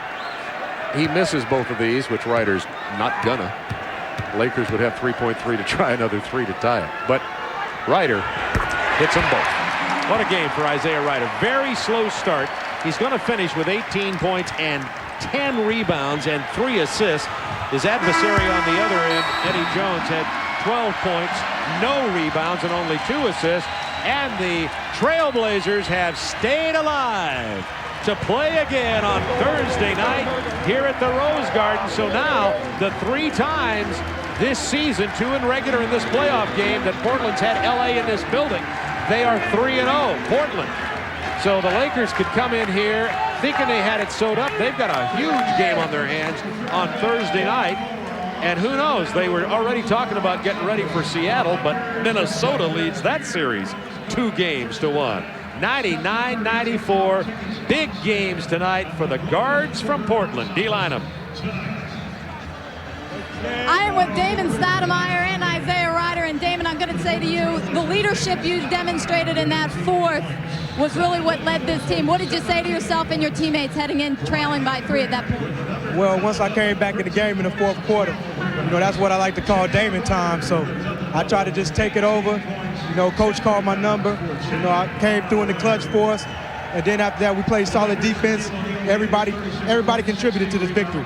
He misses both of these, which Ryder's not gonna. Lakers would have 3.3 to try another 3 to tie it. But Ryder hits them both. What a game for Isaiah Ryder. Very slow start. He's going to finish with 18 points and 10 rebounds and 3 assists. His adversary on the other end, Eddie Jones, had 12 points, no rebounds, and only 2 assists. And the Trailblazers have stayed alive to play again on Thursday night here at the Rose Garden. So now the 3 times this season, 2 in regular in this playoff game, that Portland's had LA in this building, they are 3-0, Portland. So the Lakers could come in here thinking they had it sewed up. They've got a huge game on their hands on Thursday night. And who knows, they were already talking about getting ready for Seattle, but Minnesota leads that series 2-1. 99-94. Big games tonight for the guards from Portland. D. Lynham. I am with Damon Stoudemire and Isaiah Ryder. And Damon, I'm going to say to you, the leadership you demonstrated in that fourth was really what led this team. What did you say to yourself and your teammates heading in trailing by 3 at that point? Well, once I came back in the game in the fourth quarter, you know, that's what I like to call Damon time. So I tried to just take it over. You know, coach called my number. You know, I came through in the clutch for us. And then after that, we played solid defense. Everybody contributed to this victory.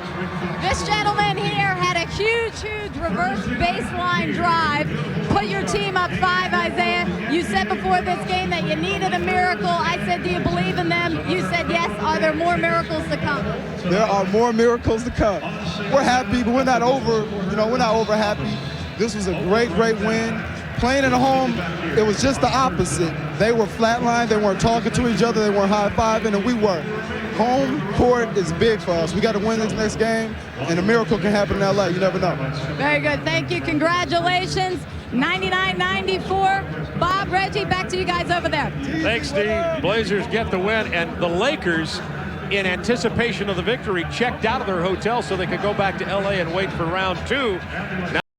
This gentleman here had a huge reverse baseline drive. Put your team up 5, Isaiah. You said before this game that you needed a miracle. I said, do you believe in them? You said yes. Are there more miracles to come? There are more miracles to come. We're happy, but we're not over happy. This was a great win. Playing at home, it was just the opposite. They were flatlined. They weren't talking to each other. They weren't high-fiving, and we were. Home court is big for us. We got to win this next game, and a miracle can happen in LA. You never know. Very good. Thank you. Congratulations. 99-94. Bob, Reggie, back to you guys over there. Thanks, Steve. Blazers get the win, and the Lakers, in anticipation of the victory, checked out of their hotel so they could go back to LA and wait for round 2. Now